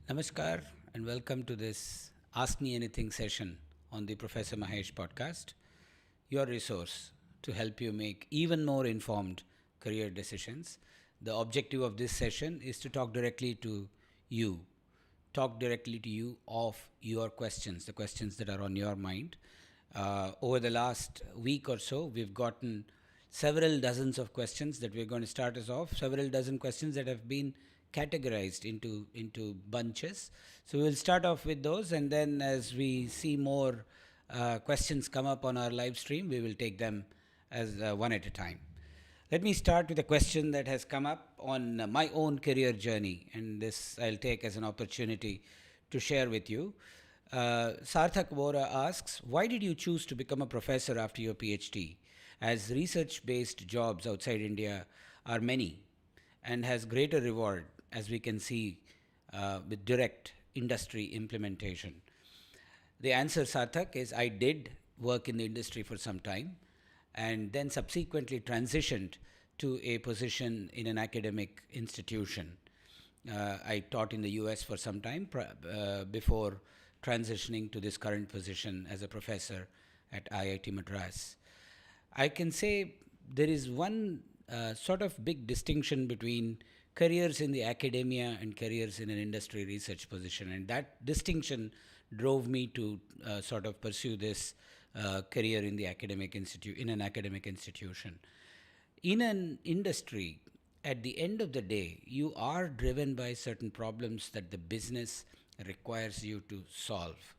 Namaskar and welcome to this Ask Me Anything session on the Professor Mahesh podcast, your resource to help you make even more informed career decisions. The objective of this session is to you, talk directly to you of your questions, the questions that are on your mind. Over the last week or so, we've gotten several dozens of questions that we're going to start us off, several dozen questions that have been categorized into bunches. So we'll start off with those, and then as we see more questions come up on our live stream, we will take them as one at a time. Let me start with a question that has come up on my own career journey, and this I'll take as an opportunity to share with you. Sarthak Vora asks, why did you choose to become a professor after your PhD? As research-based jobs outside India are many and has greater reward, as we can see with direct industry implementation. The answer, Sarthak, is I did work in the industry for some time and then subsequently transitioned to a position in an academic institution. I taught in the US for some time before transitioning to this current position as a professor at IIT Madras. I can say there is one sort of big distinction between careers in the academia and careers in an industry research position, and that distinction drove me to sort of pursue this career in the an academic institution. In an industry, at the end of the day, you are driven by certain problems that the business requires you to solve.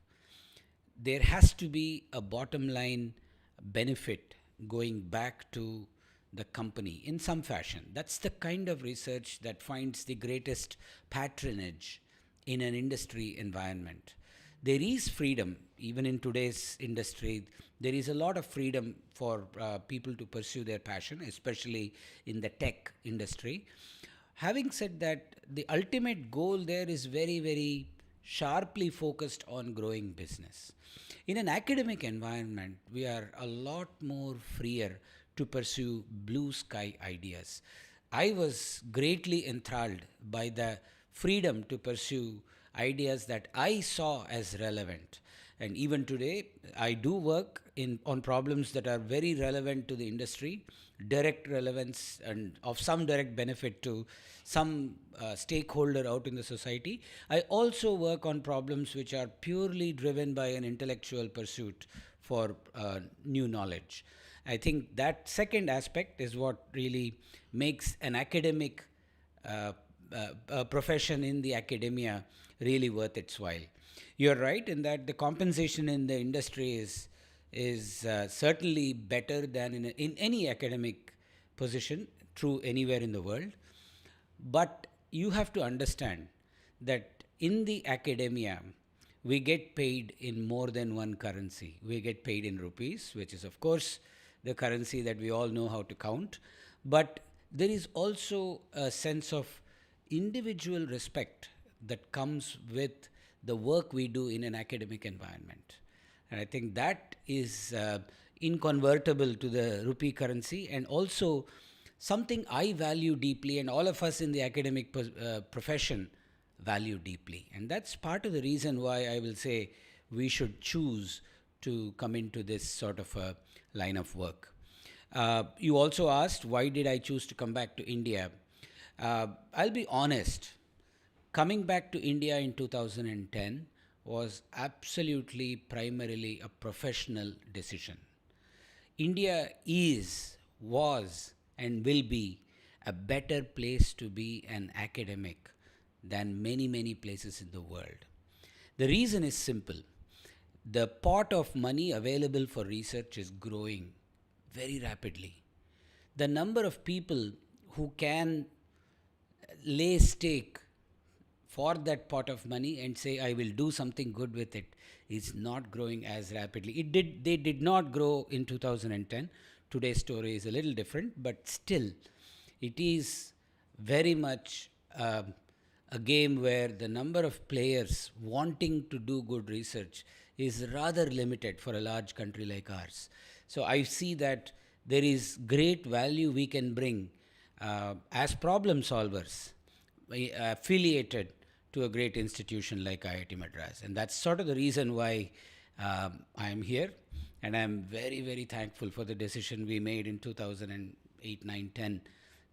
There has to be a bottom line benefit going back to the company in some fashion. That's the kind of research that finds the greatest patronage in an industry environment. There is freedom, even in today's industry, there is a lot of freedom for people to pursue their passion, especially in the tech industry. Having said that, the ultimate goal there is very, very sharply focused on growing business. In an academic environment, we are a lot more freer to pursue blue sky ideas. I was greatly enthralled by the freedom to pursue ideas that I saw as relevant. And even today, I do work on problems that are very relevant to the industry, direct relevance and of some direct benefit to some stakeholder out in the society. I also work on problems which are purely driven by an intellectual pursuit for new knowledge. I think that second aspect is what really makes an academic profession in the academia really worth its while. You're right in that the compensation in the industry is certainly better than in any academic position, true anywhere in the world. But you have to understand that in the academia, we get paid in more than one currency. We get paid in rupees, which is, of course, the currency that we all know how to count. But there is also a sense of individual respect that comes with the work we do in an academic environment. And I think that is inconvertible to the rupee currency, and also something I value deeply, and all of us in the academic profession value deeply. And that's part of the reason why I will say we should choose to come into this sort of a line of work. You also asked, why did I choose to come back to India? I'll be honest, coming back to India in 2010 was absolutely primarily a professional decision. India was, and will be a better place to be an academic than many, many places in the world. The reason is simple. The pot of money available for research is growing very rapidly. The number of people who can lay stake for that pot of money and say, I will do something good with it, is not growing as rapidly. They did not grow in 2010. Today's story is a little different, but still, it is very much a game where the number of players wanting to do good research is rather limited for a large country like ours. So I see that there is great value we can bring as problem solvers affiliated to a great institution like IIT Madras. And that's sort of the reason why I am here. And I'm very, very thankful for the decision we made in 2008, 9, 10,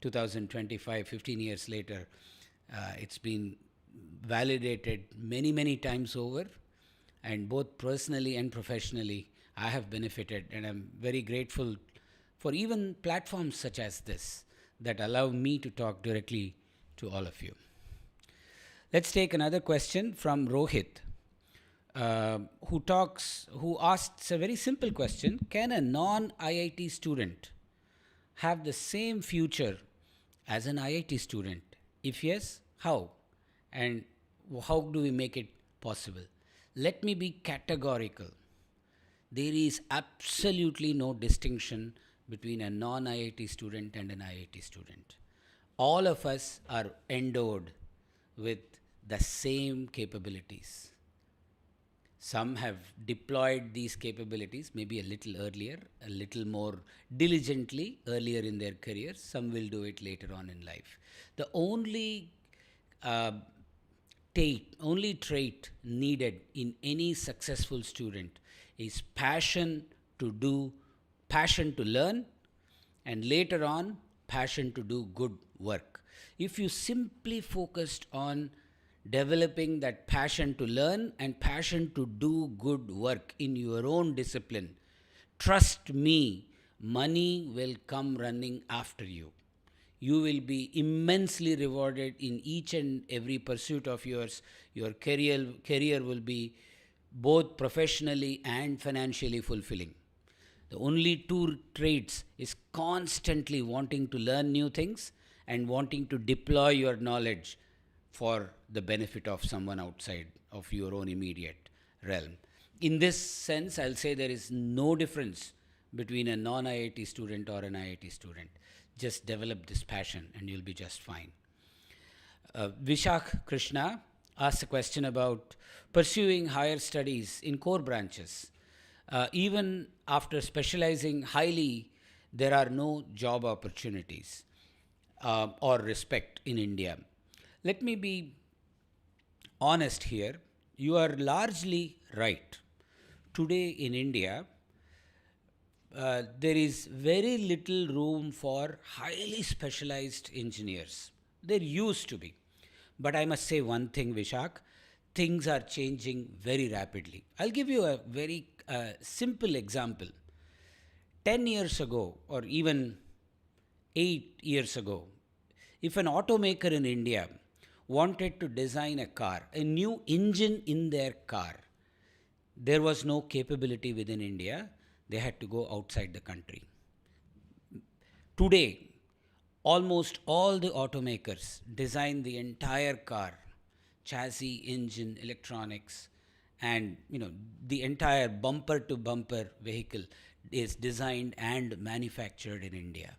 2025, 15 years later. It's been validated many, many times over. And both personally and professionally, I have benefited. And I'm very grateful for even platforms such as this that allow me to talk directly to all of you. Let's take another question from Rohit, who asks a very simple question. Can a non-IIT student have the same future as an IIT student? If yes, how? And how do we make it possible? Let me be categorical. There is absolutely no distinction between a non-IIT student and an IIT student. All of us are endowed with the same capabilities. Some have deployed these capabilities maybe a little earlier, a little more diligently earlier in their careers. Some will do it later on in life. The only trait needed in any successful student is passion to learn, and later on, passion to do good work. If you simply focused on developing that passion to learn and passion to do good work in your own discipline, trust me, money will come running after you. You will be immensely rewarded in each and every pursuit of yours. Your career will be both professionally and financially fulfilling. The only two traits is constantly wanting to learn new things and wanting to deploy your knowledge for the benefit of someone outside of your own immediate realm. In this sense, I'll say there is no difference between a non-IIT student or an IIT student. Just develop this passion and you'll be just fine. Vishak Krishna asked a question about pursuing higher studies in core branches. Even after specializing highly, there are no job opportunities or respect in India. Let me be honest here. You are largely right. Today in India, there is very little room for highly specialized engineers. There used to be. But I must say one thing, Vishak, things are changing very rapidly. I'll give you a very simple example. 10 years ago, or even 8 years ago, if an automaker in India wanted to design a car, a new engine in their car, there was no capability within India. They had to go outside the country. Today, almost all the automakers design the entire car, chassis, engine, electronics, and the entire bumper to bumper vehicle is designed and manufactured in India.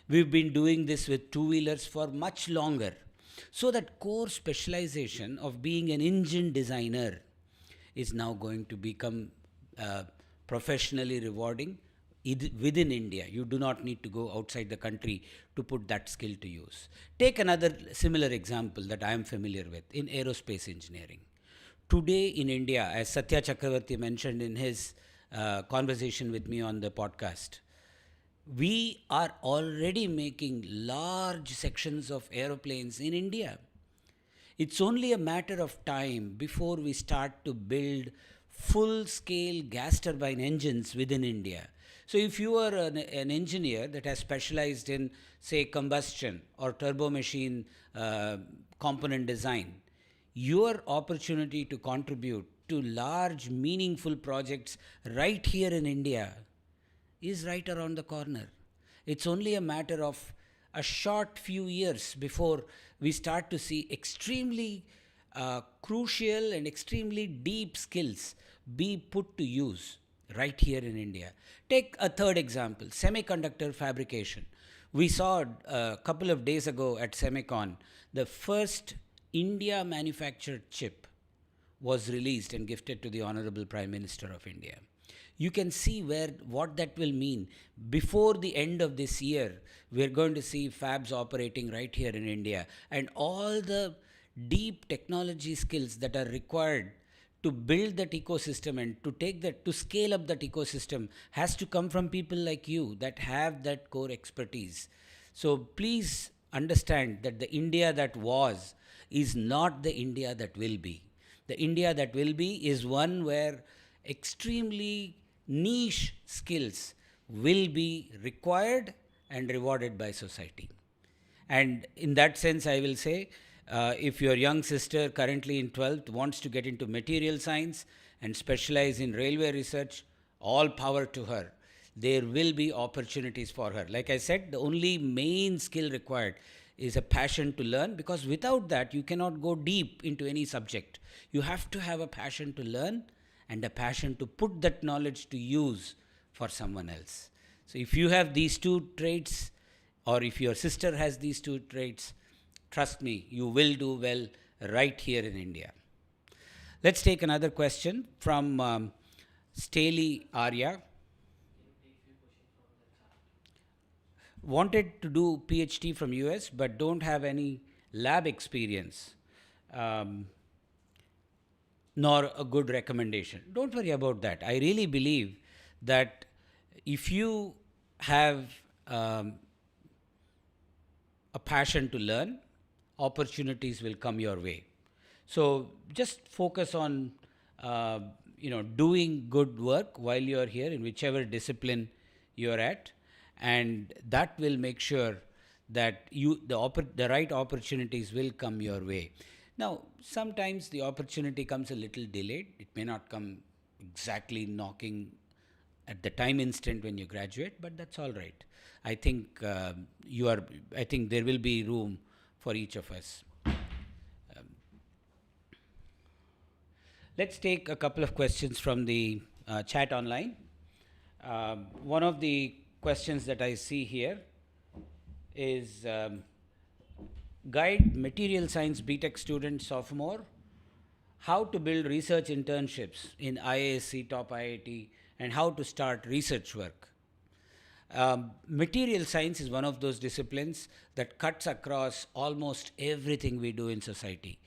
We've been doing this with two-wheelers for much longer. So that core specialization of being an engine designer is now going to become professionally rewarding within India. You do not need to go outside the country to put that skill to use. Take another similar example that I am familiar with in aerospace engineering. Today in India, as Satya Chakravarti mentioned in his conversation with me on the podcast, we are already making large sections of aeroplanes in India. It's only a matter of time before we start to build full-scale gas turbine engines within India. So if you are an engineer that has specialized in, say, combustion or turbo machine component design, your opportunity to contribute to large, meaningful projects right here in India is right around the corner. It's only a matter of a short few years before we start to see extremely crucial and extremely deep skills be put to use right here in India. Take a third example, semiconductor fabrication. We saw a couple of days ago at Semicon, the first India manufactured chip was released and gifted to the Honorable Prime Minister of India. You can see what that will mean. Before the end of this year, we're going to see fabs operating right here in India. And all the deep technology skills that are required to build that ecosystem and to take that, to scale up that ecosystem, has to come from people like you that have that core expertise. So please understand that the India that was is not the India that will be. The India that will be is one where extremely niche skills will be required and rewarded by society. And in that sense, I will say, if your young sister currently in 12th wants to get into material science and specialize in railway research, all power to her. There will be opportunities for her. Like I said, the only main skill required is a passion to learn, because without that, you cannot go deep into any subject. You have to have a passion to learn and a passion to put that knowledge to use for someone else. So if you have these two traits, or if your sister has these two traits, trust me, you will do well right here in India. Let's take another question from Staley Arya. Wanted to do PhD from US but don't have any lab experience, nor a good recommendation. Don't worry about that. I really believe that if you have a passion to learn, opportunities will come your way. So just focus on doing good work while you're here in whichever discipline you're at, and that will make sure that the right opportunities will come your way. Now, sometimes the opportunity comes a little delayed. It may not come exactly knocking at the time instant when you graduate, but that's all right. I think I think there will be room for each of us. Let's take a couple of questions from the chat online. One of the questions that I see here is guide material science BTech student sophomore how to build research internships in IASC, top IIT, and how to start research work. Material science is one of those disciplines that cuts across almost everything we do in society.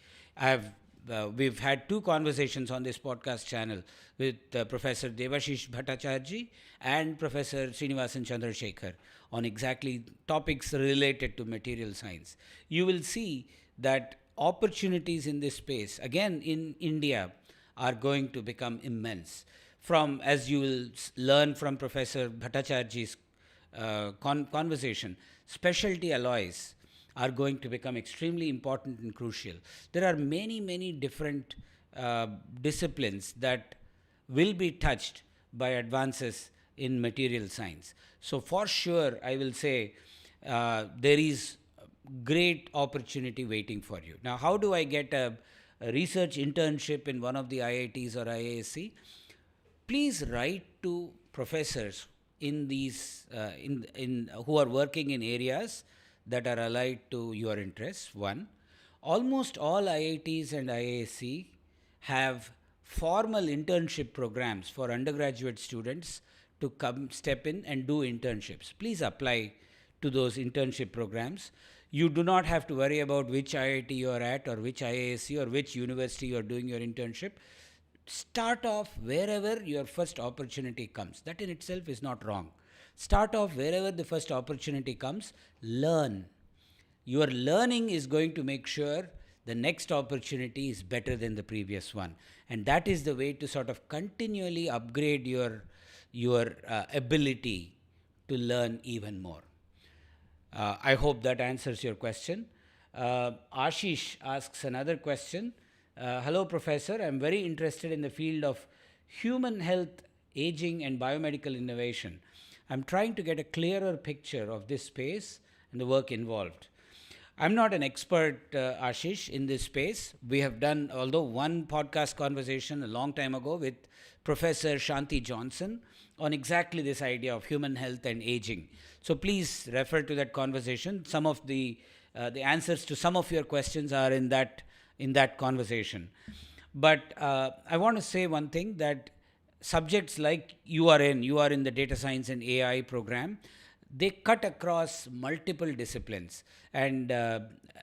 We've had two conversations on this podcast channel with Professor Devashish Bhattacharya and Professor Srinivasan Chandrasekhar on exactly topics related to material science. You will see that opportunities in this space, again in India, are going to become immense. From, as you will learn from Professor Bhattacharya's conversation, specialty alloys are going to become extremely important and crucial. There are many, many different disciplines that will be touched by advances in material science. So for sure, I will say there is great opportunity waiting for you. Now, how do I get a research internship in one of the IITs or IASC? Please write to professors in these who are working in areas that are allied to your interests. One, almost all IITs and IASC have formal internship programs for undergraduate students to come step in and do internships. Please apply to those internship programs. You do not have to worry about which IIT you are at or which IASC or which university you are doing your internship. Start off wherever your first opportunity comes. That in itself is not wrong. Start off wherever the first opportunity comes. Learn. Your learning is going to make sure the next opportunity is better than the previous one. And that is the way to sort of continually upgrade your ability to learn even more. I hope that answers your question. Ashish asks another question. Hello, Professor. I'm very interested in the field of human health, aging, and biomedical innovation. I'm trying to get a clearer picture of this space and the work involved. I'm not an expert, Ashish, in this space. We have done, although one podcast conversation a long time ago with Professor Shanti Johnson on exactly this idea of human health and aging. So please refer to that conversation. Some of the answers to some of your questions are in that conversation. But I want to say one thing, that subjects like you are in the data science and AI program, they cut across multiple disciplines, and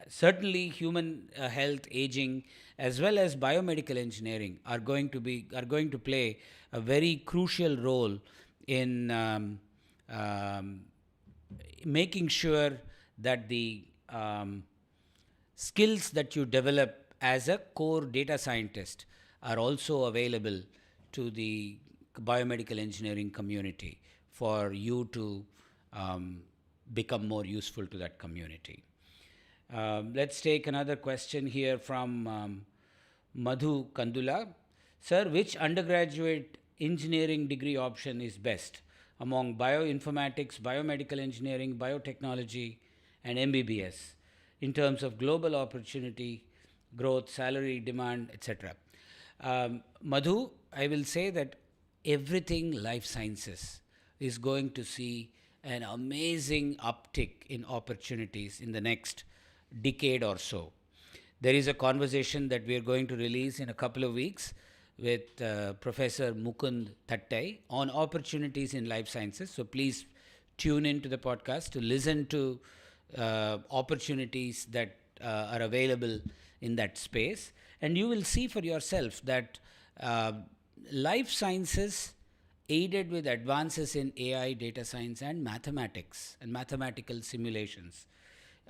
certainly human health, aging, as well as biomedical engineering are going to play a very crucial role in making sure that the skills that you develop as a core data scientist are also available to the biomedical engineering community for you to become more useful to that community. Let's take another question here from Madhu Kandula. Sir, which undergraduate engineering degree option is best among bioinformatics, biomedical engineering, biotechnology, and MBBS in terms of global opportunity, growth, salary, demand, etc.? Madhu, I will say that everything life sciences is going to see an amazing uptick in opportunities in the next decade or so. There is a conversation that we are going to release in a couple of weeks with Professor Mukund Thattai on opportunities in life sciences. So please tune into the podcast to listen to opportunities that are available in that space. And you will see for yourself that life sciences, aided with advances in AI, data science, and mathematics and mathematical simulations,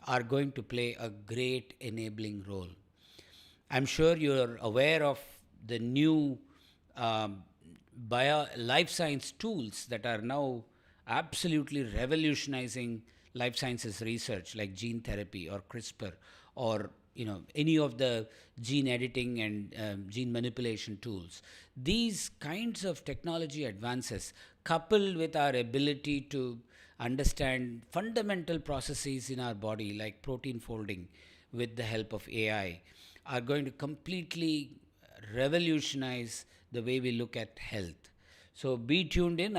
are going to play a great enabling role. I'm sure you're aware of the new life science tools that are now absolutely revolutionizing life sciences research, like gene therapy or CRISPR, or any of the gene editing and gene manipulation tools. These kinds of technology advances, coupled with our ability to understand fundamental processes in our body like protein folding with the help of AI, are going to completely revolutionize the way we look at health. So be tuned in.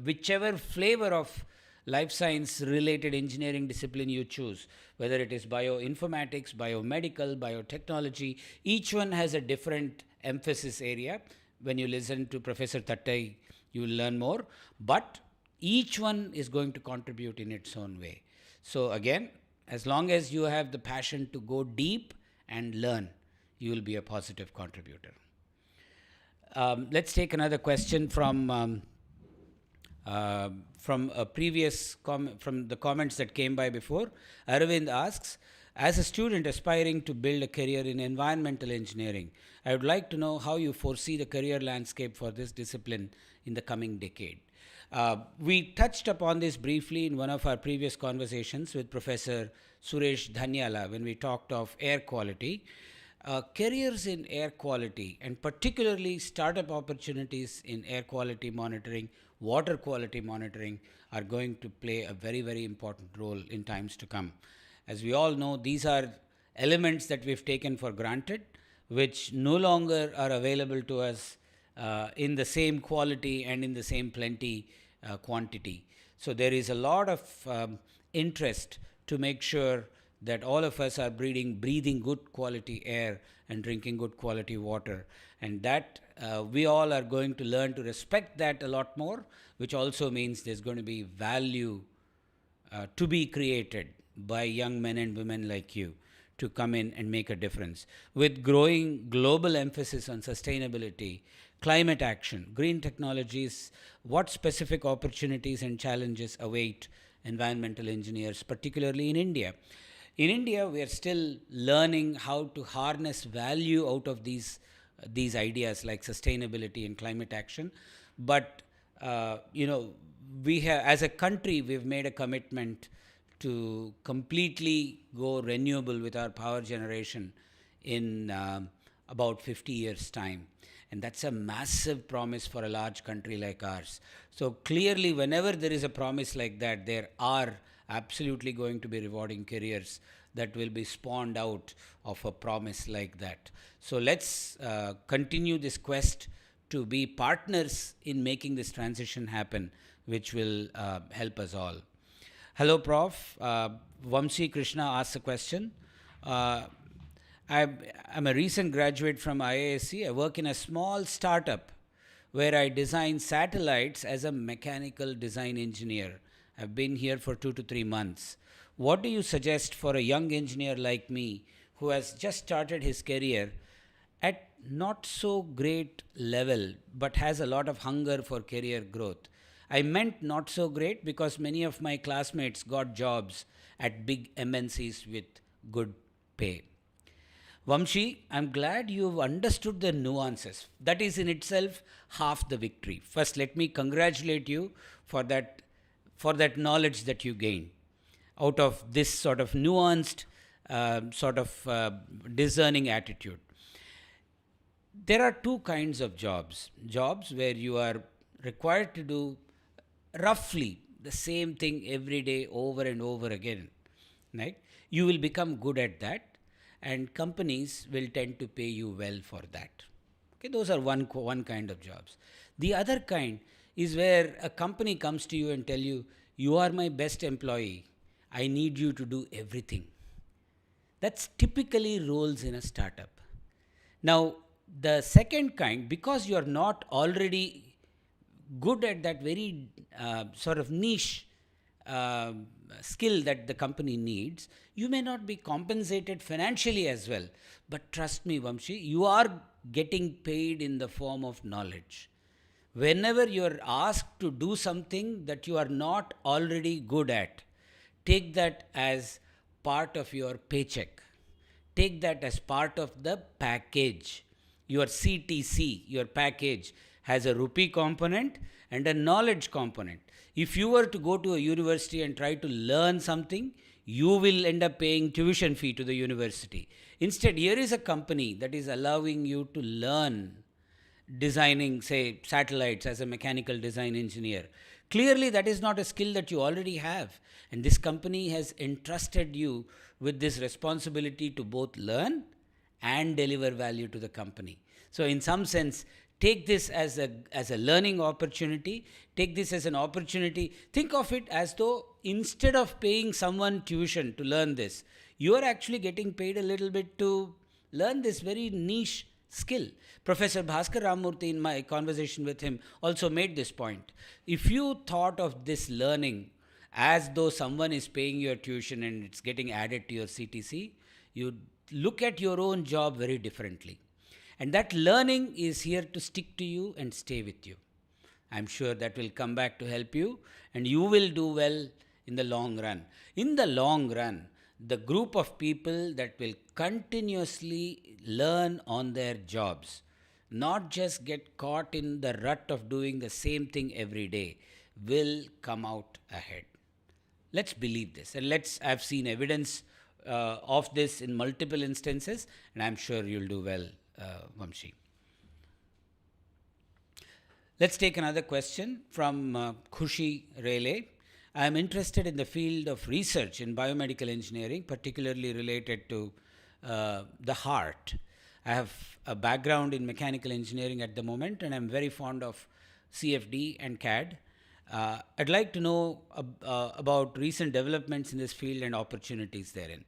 Whichever flavor of life science related engineering discipline you choose, whether it is bioinformatics, biomedical, biotechnology, each one has a different emphasis area. When you listen to Professor Thattai, you will learn more, but each one is going to contribute in its own way. So again, as long as you have the passion to go deep and learn, you will be a positive contributor. Let's take another question from a previous from the comments that came by before. Arvind asks, as a student aspiring to build a career in environmental engineering, I would like to know how you foresee the career landscape for this discipline in the coming decade. We touched upon this briefly in one of our previous conversations with Professor Suresh Dhanyala when we talked of air quality. Careers in air quality, and particularly startup opportunities in air quality monitoring, water quality monitoring, are going to play a very, very important role in times to come. As we all know, these are elements that we've taken for granted, which no longer are available to us in the same quality and in the same plenty quantity. So there is a lot of interest to make sure that all of us are breathing good quality air and drinking good quality water, and that we all are going to learn to respect that a lot more, which also means there's going to be value to be created by young men and women like you to come in and make a difference. With growing global emphasis on sustainability, climate action, green technologies, what specific opportunities and challenges await environmental engineers, particularly in India? In India, we are still learning how to harness value out of these ideas like sustainability and climate action. But we have, as a country, we've made a commitment to completely go renewable with our power generation in about 50 years' time. And that's a massive promise for a large country like ours. So clearly, whenever there is a promise like that, there are absolutely going to be rewarding careers that will be spawned out of a promise like that. So let's continue this quest to be partners in making this transition happen, which will help us all. Hello, Prof. Vamsi Krishna asks a question. I'm a recent graduate from IISc. I work in a small startup where I design satellites as a mechanical design engineer. I've been here for 2 to 3 months. What do you suggest for a young engineer like me who has just started his career at not so great level but has a lot of hunger for career growth? I meant not so great because many of my classmates got jobs at big MNCs with good pay. Vamshi, I'm glad you've understood the nuances. That is in itself half the victory. First, let me congratulate you for that knowledge that you gained out of this sort of nuanced, discerning attitude. There are two kinds of jobs where you are required to do roughly the same thing every day over and over again, right? You will become good at that, and companies will tend to pay you well for that. Okay, those are one kind of jobs. The other kind is where a company comes to you and tell you, you are my best employee, I need you to do everything. That's typically roles in a startup. Now, the second kind, because you are not already good at that very sort of niche skill that the company needs, you may not be compensated financially as well. But trust me, Vamshi, you are getting paid in the form of knowledge. Whenever you are asked to do something that you are not already good at, take that as part of your paycheck. Take that as part of the package. Your CTC, your package, has a rupee component and a knowledge component. If you were to go to a university and try to learn something, you will end up paying tuition fee to the university. Instead, here is a company that is allowing you to learn designing, say, satellites as a mechanical design engineer. Clearly, that is not a skill that you already have. And this company has entrusted you with this responsibility to both learn and deliver value to the company. So, in some sense, take this as a learning opportunity. Take this as an opportunity. Think of it as though instead of paying someone tuition to learn this, you are actually getting paid a little bit to learn this very niche skill. Professor Bhaskar Ramurthy, in my conversation with him, also made this point. If you thought of this learning as though someone is paying your tuition and it's getting added to your CTC, you look at your own job very differently. And that learning is here to stick to you and stay with you. I'm sure that will come back to help you, and you will do well in the long run. In the long run, the group of people that will continuously learn on their jobs, not just get caught in the rut of doing the same thing every day, will come out ahead. Let's believe this, and I've seen evidence of this in multiple instances, and I'm sure you'll do well, Vamshi. Let's take another question from Khushi Rele. I am interested in the field of research in biomedical engineering, particularly related to the heart. I have a background in mechanical engineering at the moment, and I'm very fond of CFD and CAD. I'd like to know about recent developments in this field and opportunities therein.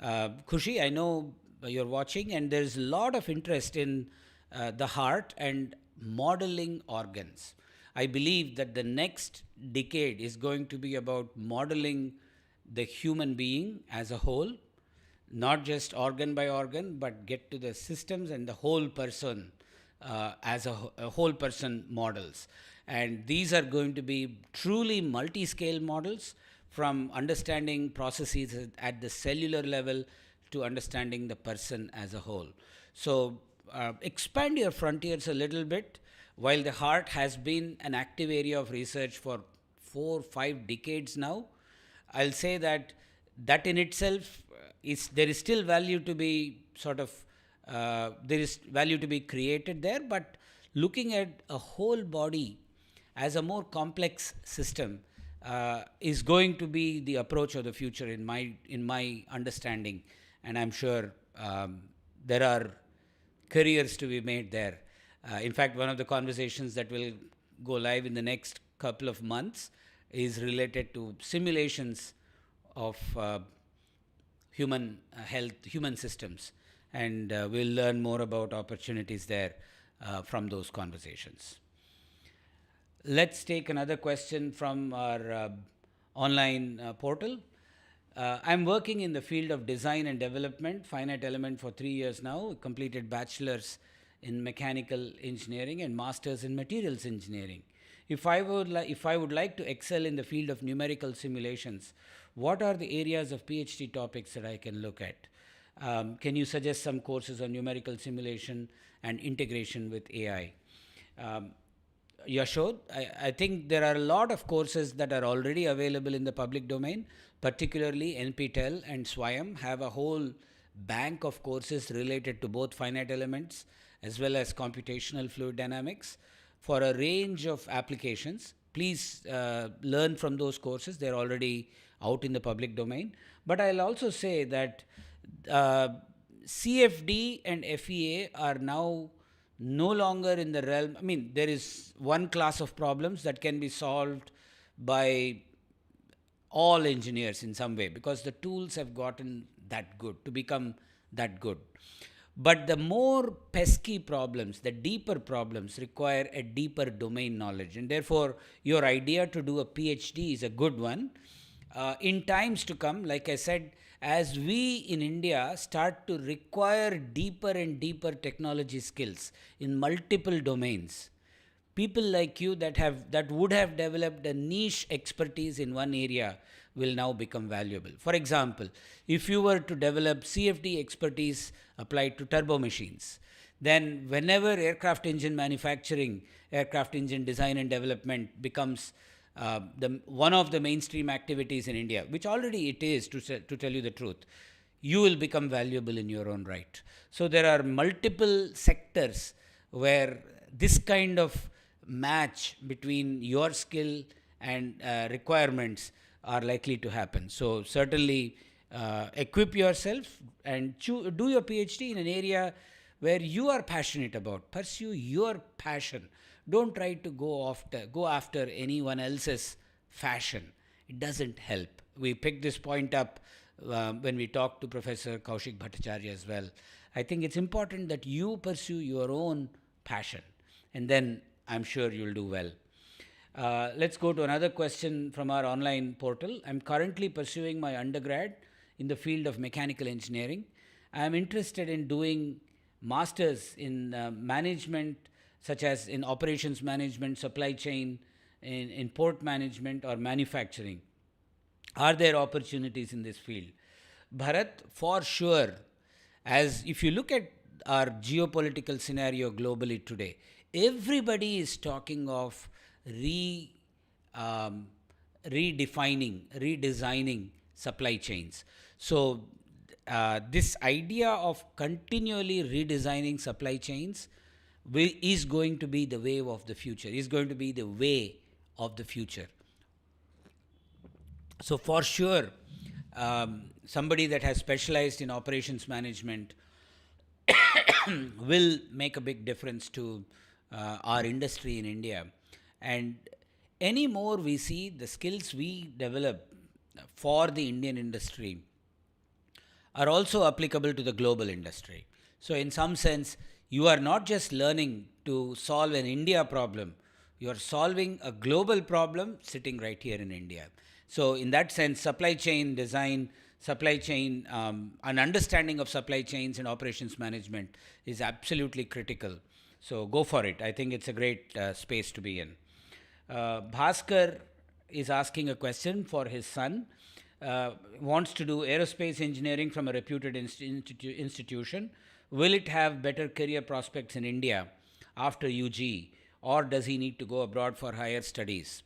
Khushi, I know you're watching, and there's a lot of interest in the heart and modeling organs. I believe that the next decade is going to be about modeling the human being as a whole, not just organ by organ, but get to the systems and the whole person as a whole person models. And these are going to be truly multi-scale models, from understanding processes at the cellular level to understanding the person as a whole. So expand your frontiers a little bit. While the heart has been an active area of research for 4 or 5 decades now, I'll say that in itself there is still value to be there is value to be created there, but looking at a whole body as a more complex system is going to be the approach of the future in my understanding, and I'm sure there are careers to be made there. In fact, one of the conversations that will go live in the next couple of months is related to simulations of human health, human systems, and we'll learn more about opportunities there from those conversations. Let's take another question from our online portal. I'm working in the field of design and development, finite element, for 3 years now. Completed bachelor's in mechanical engineering and master's in materials engineering. If I would like to excel in the field of numerical simulations, what are the areas of PhD topics that I can look at? Can you suggest some courses on numerical simulation and integration with AI? Yashod, I think there are a lot of courses that are already available in the public domain, particularly NPTEL and SWAYAM have a whole bank of courses related to both finite elements as well as computational fluid dynamics for a range of applications. Please learn from those courses. They're already out in the public domain. But I'll also say that CFD and FEA are now no longer in the realm. I mean, there is one class of problems that can be solved by all engineers in some way because the tools have gotten that good to become that good. But the more pesky problems, the deeper problems require a deeper domain knowledge. And therefore, your idea to do a PhD is a good one. In times to come, like I said, as we in India start to require deeper and deeper technology skills in multiple domains, people like you that would have developed a niche expertise in one area will now become valuable. For example, if you were to develop CFD expertise applied to turbo machines, then whenever aircraft engine manufacturing, aircraft engine design and development becomes one of the mainstream activities in India, which already it is, to tell you the truth, you will become valuable in your own right. So there are multiple sectors where this kind of match between your skill and requirements are likely to happen. So certainly equip yourself and do your PhD in an area where you are passionate about. Pursue your passion. Don't try to go after anyone else's fashion. It doesn't help. We picked this point up when we talked to Professor Kaushik Bhattacharya as well. I think it's important that you pursue your own passion, and then I'm sure you'll do well. Let's go to another question from our online portal. I'm currently pursuing my undergrad in the field of mechanical engineering. I'm interested in doing masters in management, such as in operations management, supply chain, in port management or manufacturing. Are there opportunities in this field? Bharat, for sure. As if you look at our geopolitical scenario globally today, everybody is talking of redesigning supply chains. So this idea of continually redesigning supply chains is going to be the wave of the future, is going to be the way of the future. So for sure, somebody that has specialized in operations management will make a big difference to our industry in India. And any more we see the skills we develop for the Indian industry are also applicable to the global industry. So in some sense, you are not just learning to solve an India problem, you are solving a global problem sitting right here in India. So in that sense, supply chain design, supply chain, an understanding of supply chains and operations management is absolutely critical. So go for it. I think it's a great space to be in. Bhaskar is asking a question for his son. Wants to do aerospace engineering from a reputed institution. Will it have better career prospects in India after UG, or does he need to go abroad for higher studies?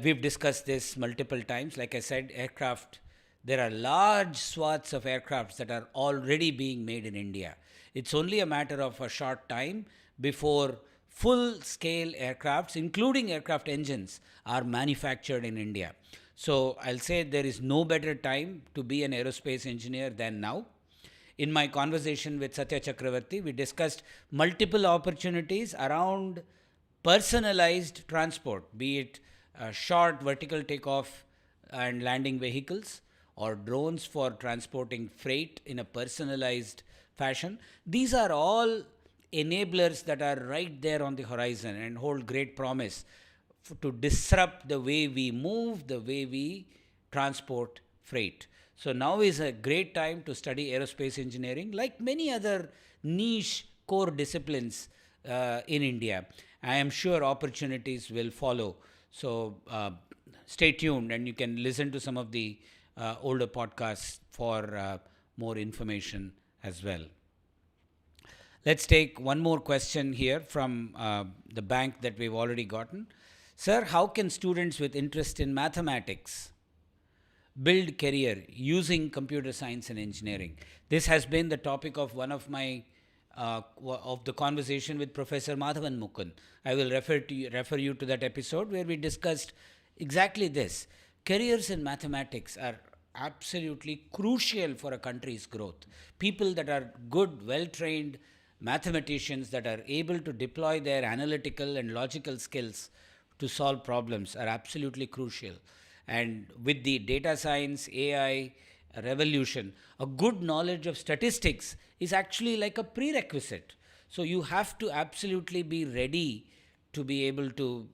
We've discussed this multiple times. Like I said, aircraft, there are large swaths of aircrafts that are already being made in India. It's only a matter of a short time before full-scale aircrafts, including aircraft engines, are manufactured in India. So I'll say there is no better time to be an aerospace engineer than now. In my conversation with Satya Chakravarti, we discussed multiple opportunities around personalized transport, be it short vertical takeoff and landing vehicles or drones for transporting freight in a personalized fashion. These are all enablers that are right there on the horizon and hold great promise to disrupt the way we move, the way we transport freight. So now is a great time to study aerospace engineering, like many other niche core disciplines in India. I am sure opportunities will follow. So stay tuned, and you can listen to some of the older podcasts for more information as well. Let's take one more question here from the bank that we've already gotten. Sir, how can students with interest in mathematics build career using computer science and engineering? This has been the topic of one of my of the conversation with Professor Madhavan Mukund. I will refer you to that episode where we discussed exactly this. Careers in mathematics are absolutely crucial for a country's growth. People that are good, well-trained mathematicians that are able to deploy their analytical and logical skills to solve problems are absolutely crucial. And with the data science, AI revolution, a good knowledge of statistics is actually like a prerequisite. So you have to absolutely be ready to be able to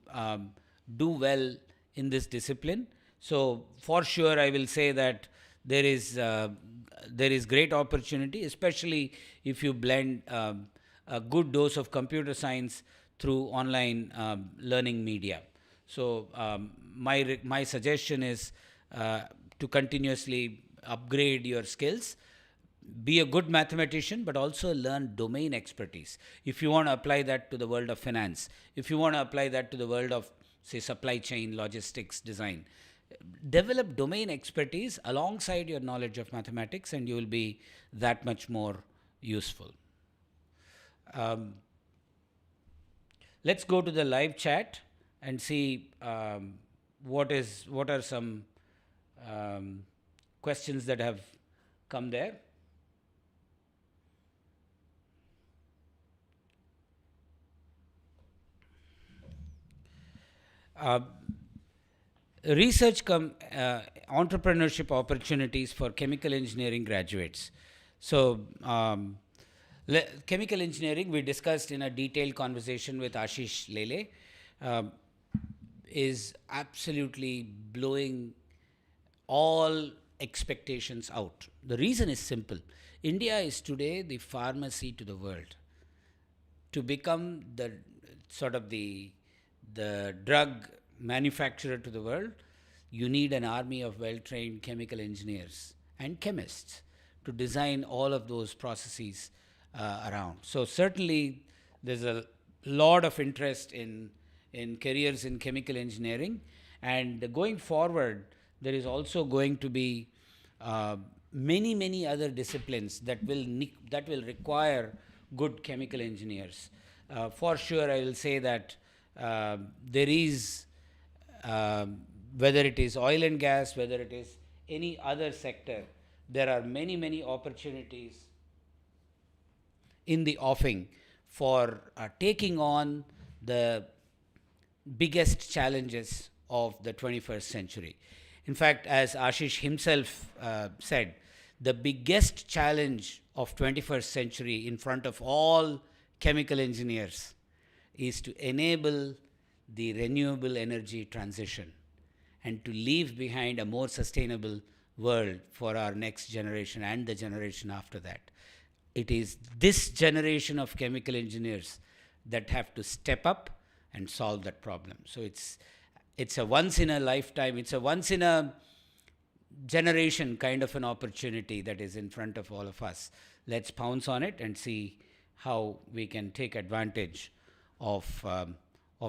do well in this discipline. So for sure, I will say that there is great opportunity, especially if you blend a good dose of computer science through online learning media. So my suggestion is to continuously upgrade your skills. Be a good mathematician, but also learn domain expertise. If you want to apply that to the world of finance, if you want to apply that to the world of, say, supply chain, logistics, design, develop domain expertise alongside your knowledge of mathematics, and you will be that much more useful. Let's go to the live chat and see what are some questions that have come there. Research entrepreneurship opportunities for chemical engineering graduates. So chemical engineering, we discussed in a detailed conversation with Ashish Lele, is absolutely blowing all expectations out. The reason is simple. India is today the pharmacy to the world. To become the sort of the drug manufacturer to the world, you need an army of well-trained chemical engineers and chemists to design all of those processes around. So certainly there's a lot of interest in careers in chemical engineering, and going forward there is also going to be many other disciplines that will require good chemical engineers. For sure, I will say that there is, whether it is oil and gas, whether it is any other sector, there are many opportunities in the offing for taking on the biggest challenges of the 21st century. In fact, as Ashish himself said, the biggest challenge of 21st century in front of all chemical engineers is to enable the renewable energy transition and to leave behind a more sustainable world for our next generation and the generation after that. It is this generation of chemical engineers that have to step up and solve that problem. So it's a once in a lifetime, it's a once in a generation kind of an opportunity that is in front of all of us. Let's pounce on it and see how we can take advantage of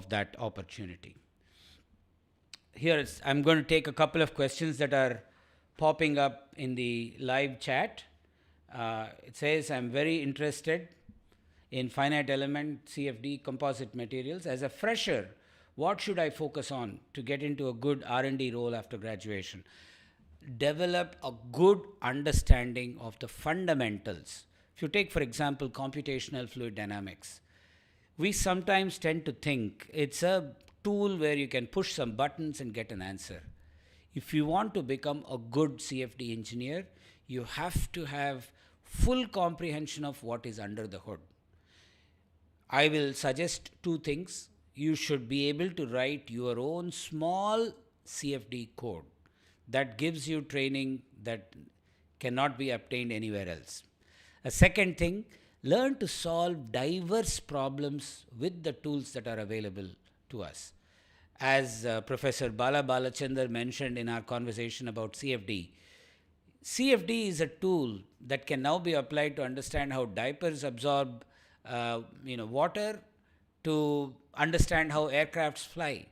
that opportunity. Here I'm going to take a couple of questions that are popping up in the live chat. It says, I'm very interested in finite element, CFD, composite materials. As a fresher, what should I focus on to get into a good R&D role after graduation? Develop a good understanding of the fundamentals. If you take, for example, computational fluid dynamics, we sometimes tend to think it's a tool where you can push some buttons and get an answer. If you want to become a good CFD engineer, you have to have full comprehension of what is under the hood. I will suggest two things. you should be able to write your own small CFD code that gives you training that cannot be obtained anywhere else. A second thing, learn to solve diverse problems with the tools that are available to us. As Professor Bala Balachandar mentioned in our conversation about CFD, CFD is a tool that can now be applied to understand how diapers absorb water, to understand how aircrafts fly.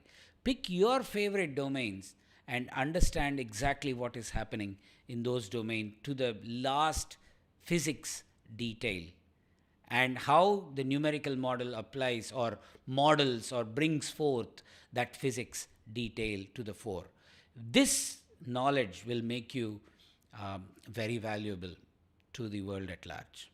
Pick your favorite domains and understand exactly what is happening in those domains to the last physics detail, and how the numerical model applies or models or brings forth that physics detail to the fore. This knowledge will make you very valuable to the world at large.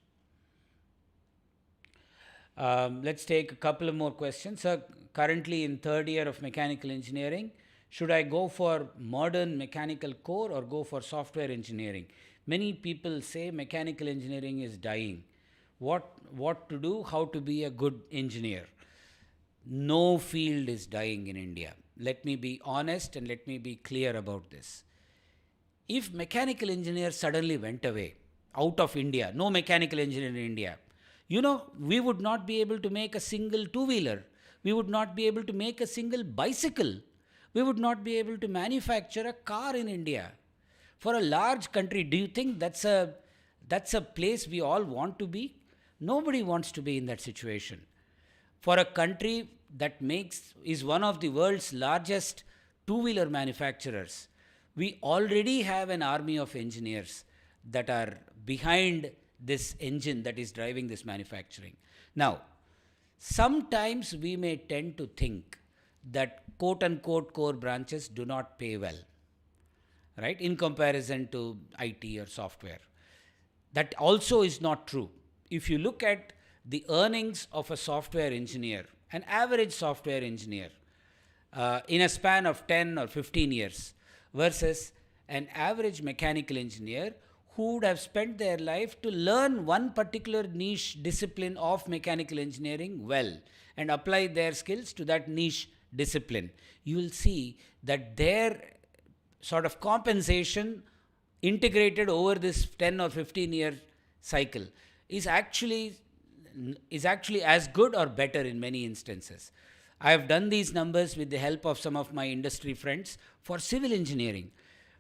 Let's take a couple of more questions. Sir, currently in third year of mechanical engineering, should I go for modern mechanical core or go for software engineering? Many people say mechanical engineering is dying. What to do? How to be a good engineer? No field is dying in India. Let me be honest and let me be clear about this. If mechanical engineers suddenly went away out of India, no mechanical engineer in India, we would not be able to make a single two-wheeler. We would not be able to make a single bicycle. We would not be able to manufacture a car in India. For a large country, do you think that's a place we all want to be? Nobody wants to be in that situation. For a country that is one of the world's largest two-wheeler manufacturers, we already have an army of engineers that are behind this engine that is driving this manufacturing. Now, sometimes we may tend to think that quote-unquote core branches do not pay well, right, in comparison to IT or software. That also is not true. If you look at the earnings of a software engineer, an average software engineer, in a span of 10 or 15 years, versus an average mechanical engineer who would have spent their life to learn one particular niche discipline of mechanical engineering well and apply their skills to that niche discipline, you will see that their sort of compensation integrated over this 10 or 15 year cycle is actually as good or better in many instances. I have done these numbers with the help of some of my industry friends for civil engineering.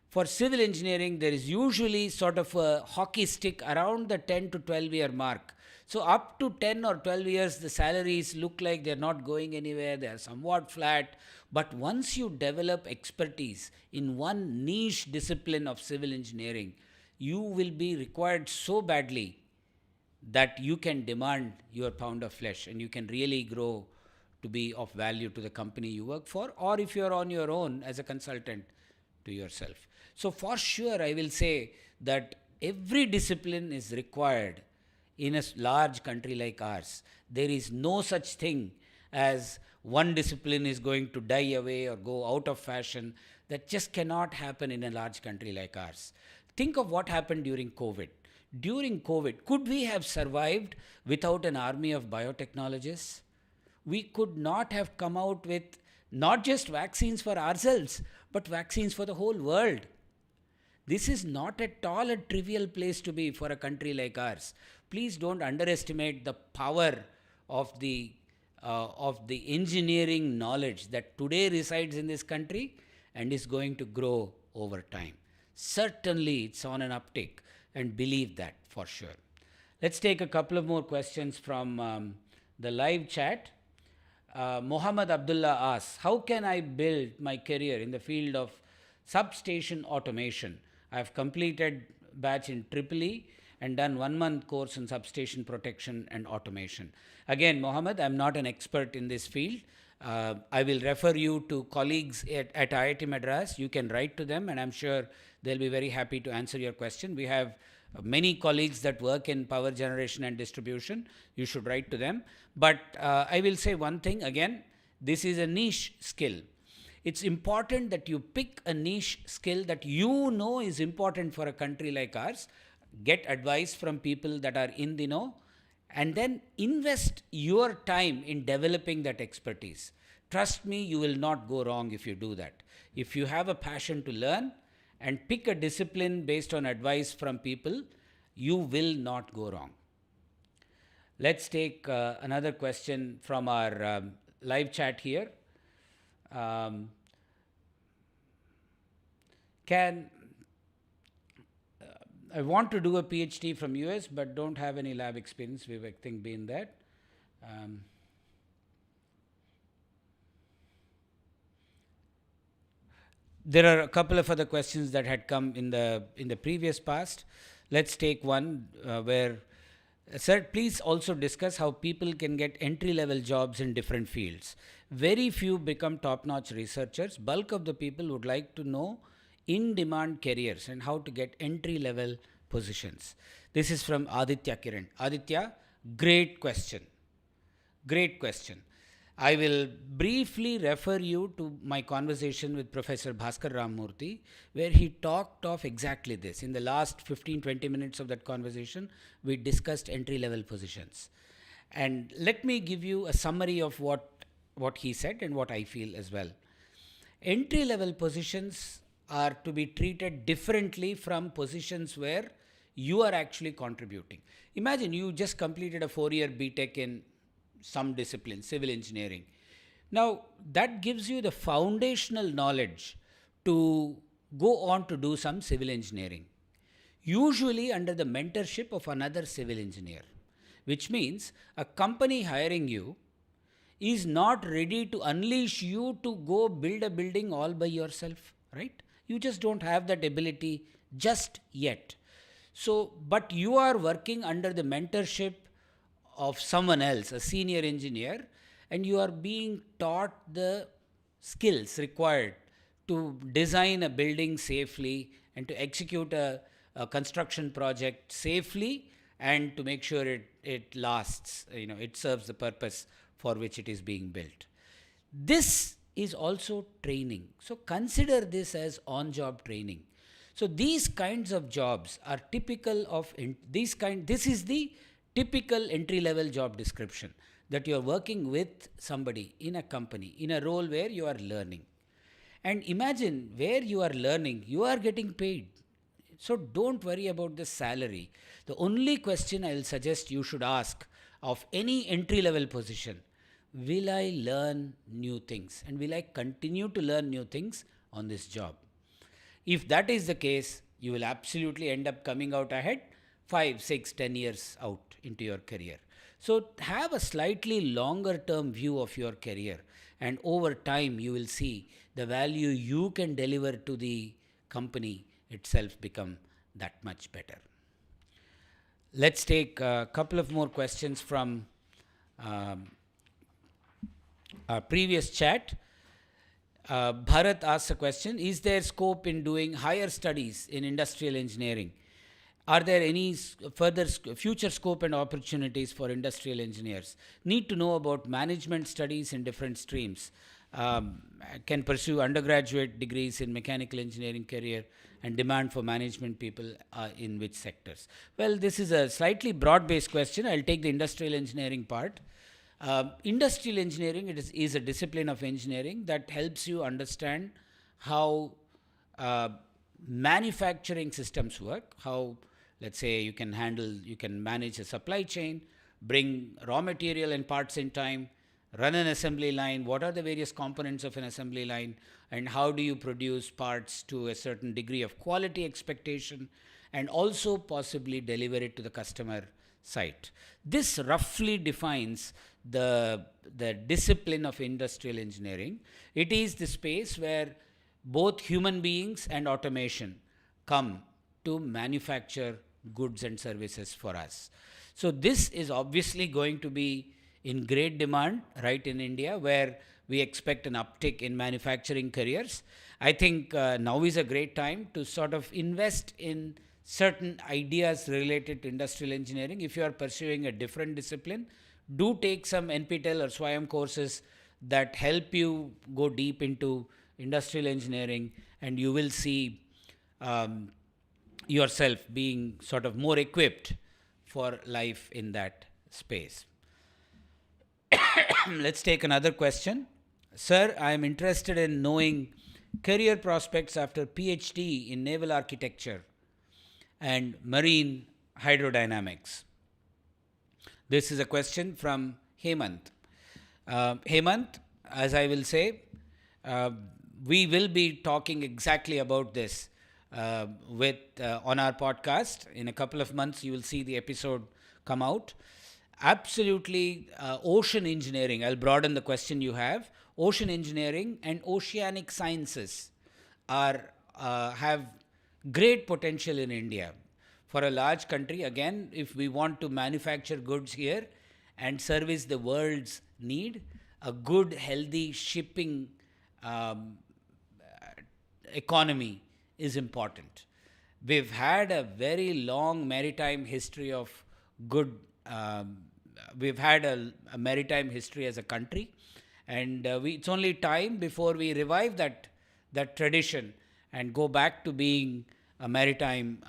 For civil engineering, there is usually sort of a hockey stick around the 10 to 12 year mark. So up to 10 or 12 years, the salaries look like they're not going anywhere. They're somewhat flat. But once you develop expertise in one niche discipline of civil engineering, you will be required so badly that you can demand your pound of flesh and you can really grow to be of value to the company you work for, or if you're on your own as a consultant to yourself. So for sure, I will say that every discipline is required in a large country like ours. There is no such thing as one discipline is going to die away or go out of fashion. That just cannot happen in a large country like ours. Think of what happened during COVID. During COVID, could we have survived without an army of biotechnologists? We could not have come out with not just vaccines for ourselves, but vaccines for the whole world. This is not at all a trivial place to be for a country like ours. Please don't underestimate the power of the engineering knowledge that today resides in this country and is going to grow over time. Certainly, it's on an uptick, and believe that for sure. Let's take a couple of more questions from the live chat. Mohammed Abdullah asks, how can I build my career in the field of substation automation? I have completed batch in EEE and done 1 month course in substation protection and automation. Again, Mohammed, I'm not an expert in this field. I will refer you to colleagues at IIT Madras. You can write to them and I'm sure they'll be very happy to answer your question. We have many colleagues that work in power generation and distribution. You should write to them. But I will say one thing again, this is a niche skill. It's important that you pick a niche skill that you know is important for a country like ours. Get advice from people that are in the know and then invest your time in developing that expertise. Trust me, you will not go wrong if you do that. If you have a passion to learn and pick a discipline based on advice from people, you will not go wrong. Let's take another question from our live chat here. I want to do a PhD from US, but don't have any lab experience. We've, I think, been there. There are a couple of other questions that had come in the previous past. Let's take one where, sir, please also discuss how people can get entry-level jobs in different fields. Very few become top-notch researchers. Bulk of the people would like to know in-demand careers and how to get entry-level positions. This is from Aditya Kiran. Aditya, great question. Great question. I will briefly refer you to my conversation with Professor Bhaskar Ramamurthy, where he talked of exactly this. In the last 15-20 minutes of that conversation, we discussed entry-level positions. And let me give you a summary of what he said and what I feel as well. Entry-level positions are to be treated differently from positions where you are actually contributing. Imagine you just completed a 4-year BTech in some discipline, civil engineering. Now, that gives you the foundational knowledge to go on to do some civil engineering, usually under the mentorship of another civil engineer, which means a company hiring you is not ready to unleash you to go build a building all by yourself, right? You just don't have that ability just yet. So, but you are working under the mentorship of someone else, a senior engineer, and you are being taught the skills required to design a building safely and to execute a construction project safely and to make sure it lasts, it serves the purpose for which it is being built. This is also training. So consider this as on-job training. So these kinds of jobs are typical of this is the typical entry-level job description, that you are working with somebody in a company, in a role where you are learning. And imagine where you are learning, you are getting paid. So don't worry about the salary. The only question I will suggest you should ask of any entry-level position, will I learn new things? And will I continue to learn new things on this job? If that is the case, you will absolutely end up coming out ahead 5, 6, 10 years out into your career. So have a slightly longer term view of your career, and over time you will see the value you can deliver to the company itself become that much better. Let's take a couple of more questions from our previous chat. Bharat asks a question, is there scope in doing higher studies in industrial engineering? Are there any further future scope and opportunities for industrial engineers? Need to know about management studies in different streams. Can pursue undergraduate degrees in mechanical engineering career, and demand for management people in which sectors? Well, this is a slightly broad-based question. I'll take the industrial engineering part. Industrial engineering is a discipline of engineering that helps you understand how manufacturing systems work, how, let's say, you can manage a supply chain, bring raw material and parts in time, run an assembly line, what are the various components of an assembly line, and how do you produce parts to a certain degree of quality expectation, and also possibly deliver it to the customer site. This roughly defines the discipline of industrial engineering. It is the space where both human beings and automation come to manufacture goods and services for us. So this is obviously going to be in great demand right in India, where we expect an uptick in manufacturing careers. I think now is a great time to sort of invest in certain ideas related to industrial engineering. If you are pursuing a different discipline, do take some NPTEL or SWAYAM courses that help you go deep into industrial engineering, and you will see yourself being sort of more equipped for life in that space. Let's take another question. Sir, I am interested in knowing career prospects after PhD in naval architecture and marine hydrodynamics. This is a question from Hemant. Hemant, as I will say, we will be talking exactly about this on our podcast. In a couple of months, you will see the episode come out. Absolutely, ocean engineering. I'll broaden the question you have. Ocean engineering and oceanic sciences have great potential in India. For a large country, again, if we want to manufacture goods here and service the world's need, a good, healthy shipping economy is important. We've had a very long maritime history of good. We've had a maritime history as a country, and it's only time before we revive that tradition and go back to being a maritime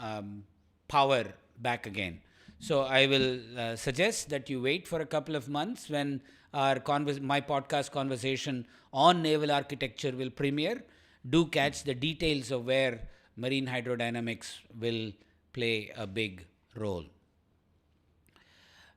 power back again. So I will suggest that you wait for a couple of months when my podcast conversation on naval architecture will premiere. Do catch the details of where marine hydrodynamics will play a big role.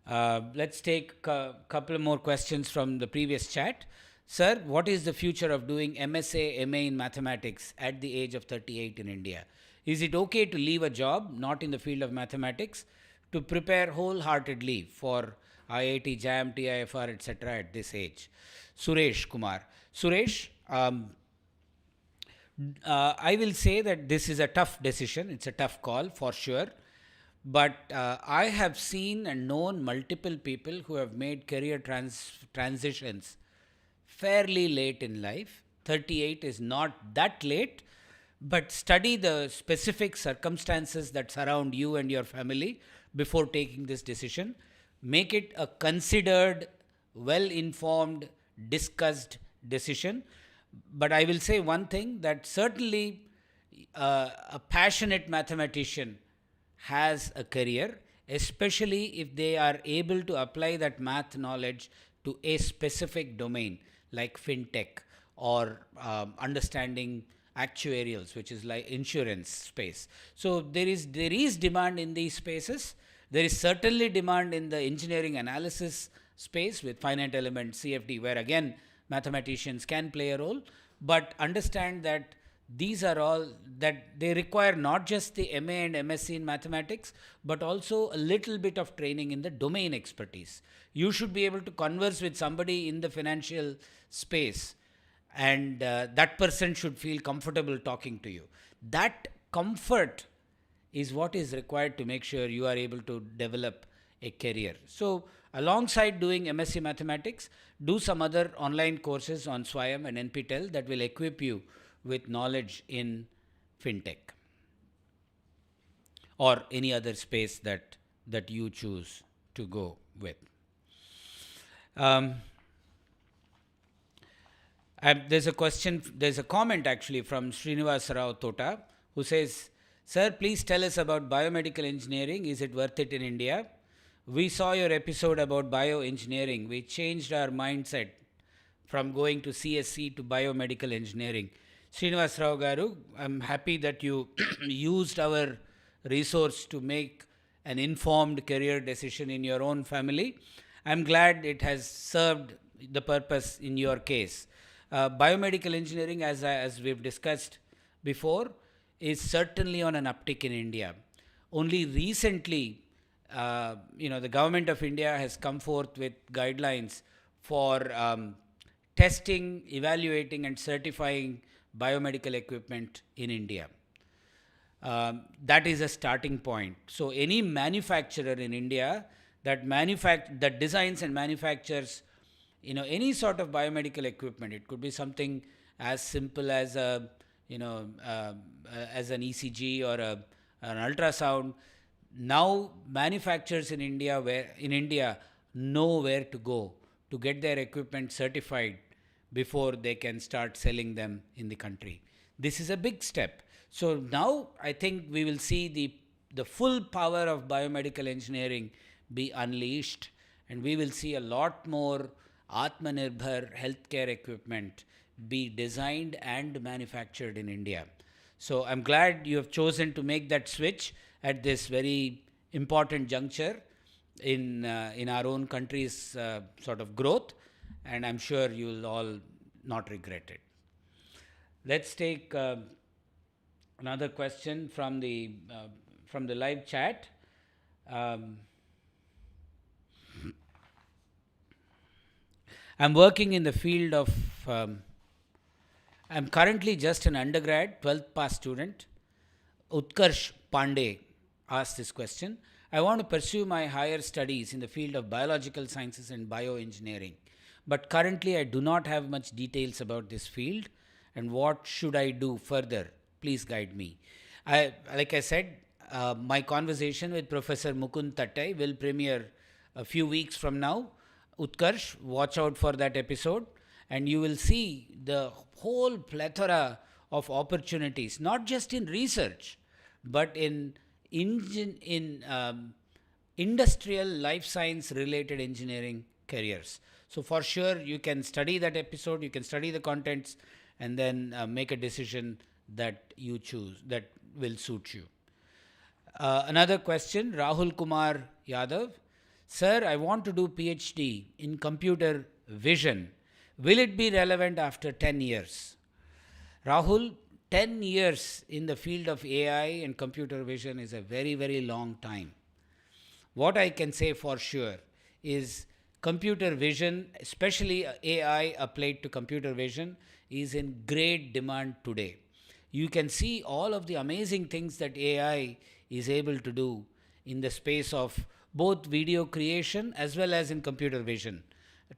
Let's take a couple more questions from the previous chat. Sir, what is the future of doing MSA, MA in mathematics at the age of 38 in India? Is it okay to leave a job not in the field of mathematics to prepare wholeheartedly for IIT, JAM, TIFR, etc. at this age? Suresh Kumar. Suresh, I will say that this is a tough decision. It's a tough call for sure. But I have seen and known multiple people who have made career transitions fairly late in life. 38 is not that late, but study the specific circumstances that surround you and your family before taking this decision. Make it a considered, well-informed, discussed decision. But I will say one thing, that certainly a passionate mathematician has a career, especially if they are able to apply that math knowledge to a specific domain like fintech or understanding actuarials, which is like insurance space. So there is demand in these spaces. There is certainly demand in the engineering analysis space with finite element CFD, where again mathematicians can play a role. But understand that these are all that they require not just the MA and MSc in mathematics, but also a little bit of training in the domain expertise. You should be able to converse with somebody in the financial space, and that person should feel comfortable talking to you. That comfort is what is required to make sure you are able to develop a career. So alongside doing MSc mathematics, do some other online courses on SWAYAM and NPTEL that will equip you with knowledge in fintech or any other space that you choose to go with. There's a comment actually from Srinivas Rao Tota, who says, "Sir, please tell us about biomedical engineering. Is it worth it in India? We saw your episode about bioengineering. We changed our mindset from going to CSC to biomedical engineering." Srinivas Rao Garu, I'm happy that you used our resource to make an informed career decision in your own family. I'm glad it has served the purpose in your case. Biomedical engineering, as we've discussed before, is certainly on an uptick in India. Only recently, the government of India has come forth with guidelines for testing, evaluating, and certifying biomedical equipment in India. That is a starting point. So any manufacturer in India that designs and manufactures any sort of biomedical equipment, it could be something as simple as as an ECG or an ultrasound. Now manufacturers in India know where to go to get their equipment certified before they can start selling them in the country. This is a big step. So now I think we will see the full power of biomedical engineering be unleashed, and we will see a lot more Atmanirbhar healthcare equipment be designed and manufactured in India. So I'm glad you have chosen to make that switch at this very important juncture in our own country's sort of growth, and I'm sure you'll all not regret it. Let's take another question from the live chat. I'm working in the field of. I'm currently just an undergrad, 12th pass student. Utkarsh Pandey asked this question. I want to pursue my higher studies in the field of biological sciences and bioengineering, but currently I do not have much details about this field, and what should I do further? Please guide me. Like I said, my conversation with Professor Mukund Tattai will premiere a few weeks from now. Utkarsh, watch out for that episode, and you will see the whole plethora of opportunities, not just in research, but in industrial life science related engineering careers. So for sure, you can study that episode, you can study the contents, and then make a decision that you choose, that will suit you. Another question, Rahul Kumar Yadav. Sir, I want to do PhD in computer vision. Will it be relevant after 10 years? Rahul, 10 years in the field of AI and computer vision is a very, very long time. What I can say for sure is computer vision, especially AI applied to computer vision, is in great demand today. You can see all of the amazing things that AI is able to do in the space of both video creation as well as in computer vision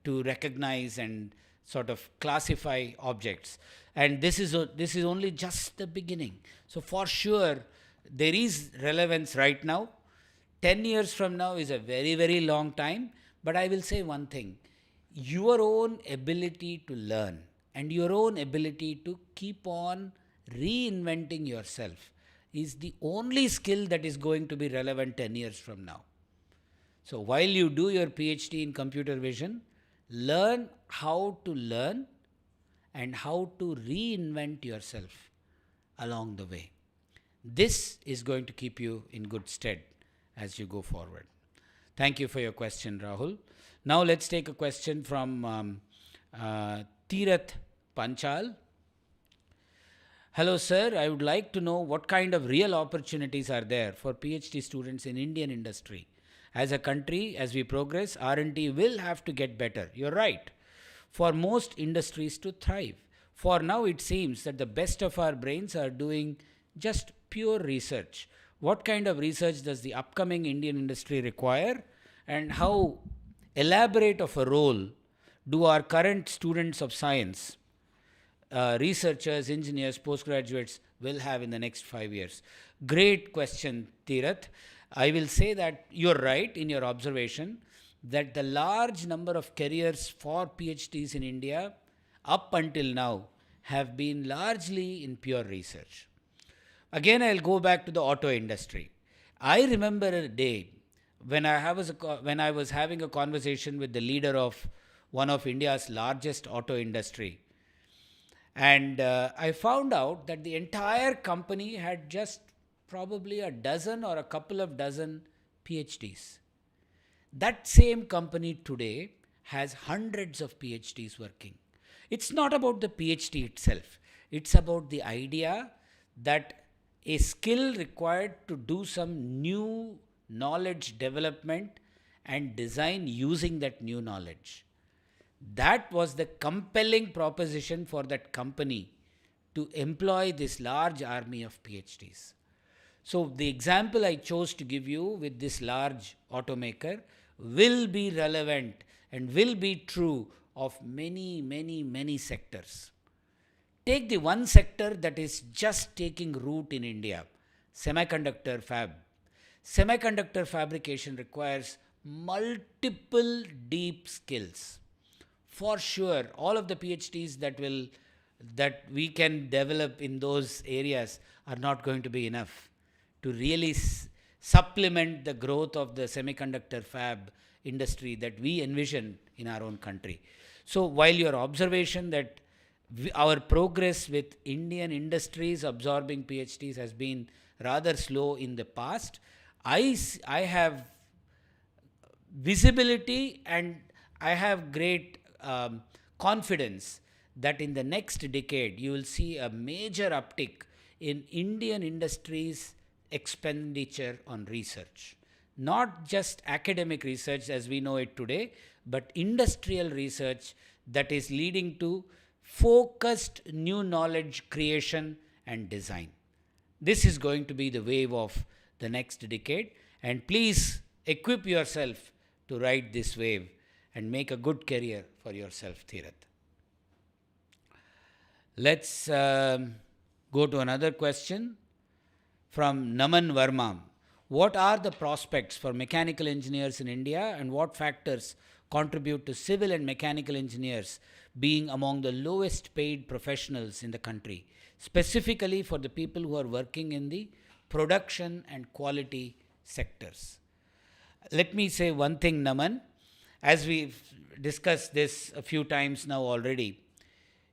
to recognize and sort of classify objects. And this is only just the beginning. So for sure, there is relevance right now. 10 years from now is a very, very long time. But I will say one thing. Your own ability to learn and your own ability to keep on reinventing yourself is the only skill that is going to be relevant 10 years from now. So while you do your PhD in computer vision, learn how to learn and how to reinvent yourself along the way. This is going to keep you in good stead as you go forward. Thank you for your question, Rahul. Now let's take a question from Tirath Panchal. Hello, sir. I would like to know what kind of real opportunities are there for PhD students in Indian industry. As a country, as we progress, R&D will have to get better. You're right. For most industries to thrive. For now, it seems that the best of our brains are doing just pure research. What kind of research does the upcoming Indian industry require? And how elaborate of a role do our current students of science, researchers, engineers, postgraduates will have in the next 5 years? Great question, Tirath. I will say that you're right in your observation that the large number of careers for PhDs in India up until now have been largely in pure research. Again, I'll go back to the auto industry. I remember a day when I was having a conversation with the leader of one of India's largest auto industry. And I found out that the entire company had just probably a dozen or a couple of dozen PhDs. That same company today has hundreds of PhDs working. It's not about the PhD itself. It's about the idea that a skill required to do some new knowledge development and design using that new knowledge. That was the compelling proposition for that company to employ this large army of PhDs. So the example I chose to give you with this large automaker will be relevant and will be true of many, many, many sectors. Take the one sector that is just taking root in India, semiconductor fab. Semiconductor fabrication requires multiple deep skills. For sure, all of the PhDs that we can develop in those areas are not going to be enough to really supplement the growth of the semiconductor fab industry that we envision in our own country. So while your observation that our progress with Indian industries absorbing PhDs has been rather slow in the past, I have visibility and I have great confidence that in the next decade you will see a major uptick in Indian industries expenditure on research. Not just academic research as we know it today, but industrial research that is leading to focused new knowledge creation and design. This is going to be the wave of the next decade, and please equip yourself to ride this wave and make a good career for yourself, Thirath. Let's go to another question from Naman Verma. What are the prospects for mechanical engineers in India, and what factors contribute to civil and mechanical engineers being among the lowest paid professionals in the country, specifically for the people who are working in the production and quality sectors? Let me say one thing, Naman. As we've discussed this a few times now already,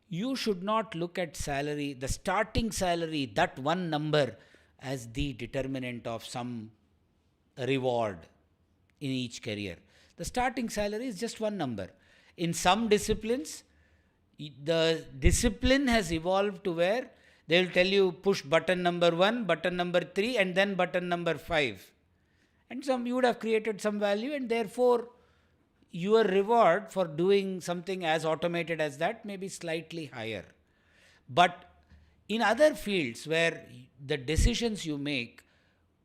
you should not look at salary, the starting salary, that one number, as the determinant of some reward in each career. The starting salary is just one number. In some disciplines, the discipline has evolved to where they will tell you push button number 1, button number 3, and then button number 5. And you would have created some value, and therefore your reward for doing something as automated as that may be slightly higher. But in other fields where the decisions you make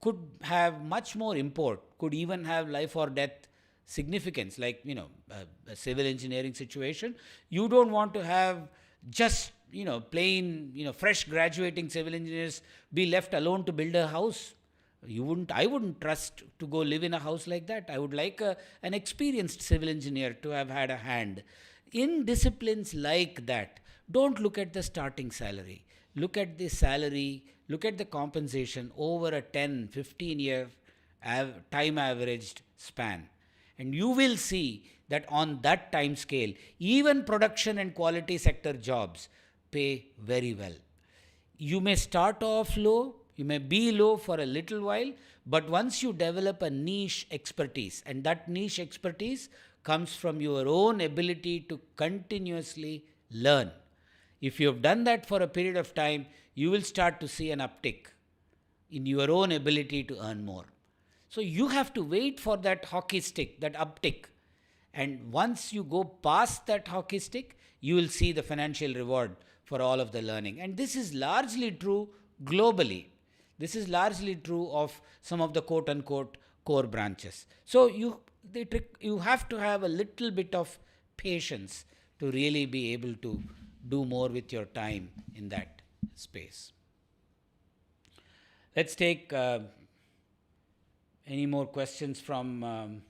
could have much more import, could even have life or death significance, like, a civil engineering situation, you don't want to have just, plain, fresh graduating civil engineers be left alone to build a house. I wouldn't trust to go live in a house like that. I would like an experienced civil engineer to have had a hand. In disciplines like that, don't look at the starting salary. Look at the salary, look at the compensation over a 10, 15 year time averaged span. And you will see that on that time scale, even production and quality sector jobs pay very well. You may start off low, you may be low for a little while, but once you develop a niche expertise, and that niche expertise comes from your own ability to continuously learn. If you have done that for a period of time, you will start to see an uptick in your own ability to earn more. So you have to wait for that hockey stick, that uptick. And once you go past that hockey stick, you will see the financial reward for all of the learning. And this is largely true globally. This is largely true of some of the quote-unquote core branches. So you have to have a little bit of patience to really be able to do more with your time in that space. Let's take any more questions from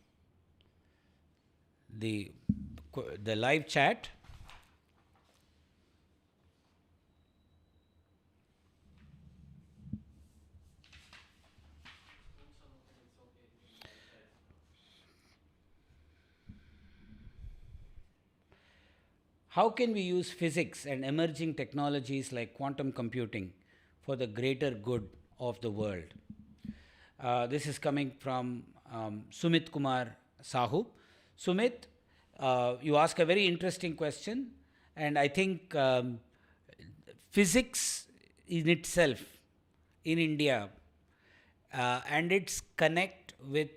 the live chat. How can we use physics and emerging technologies like quantum computing for the greater good of the world? This is coming from Sumit Kumar Sahu. Sumit, you ask a very interesting question, and I think physics in itself in India and its connect with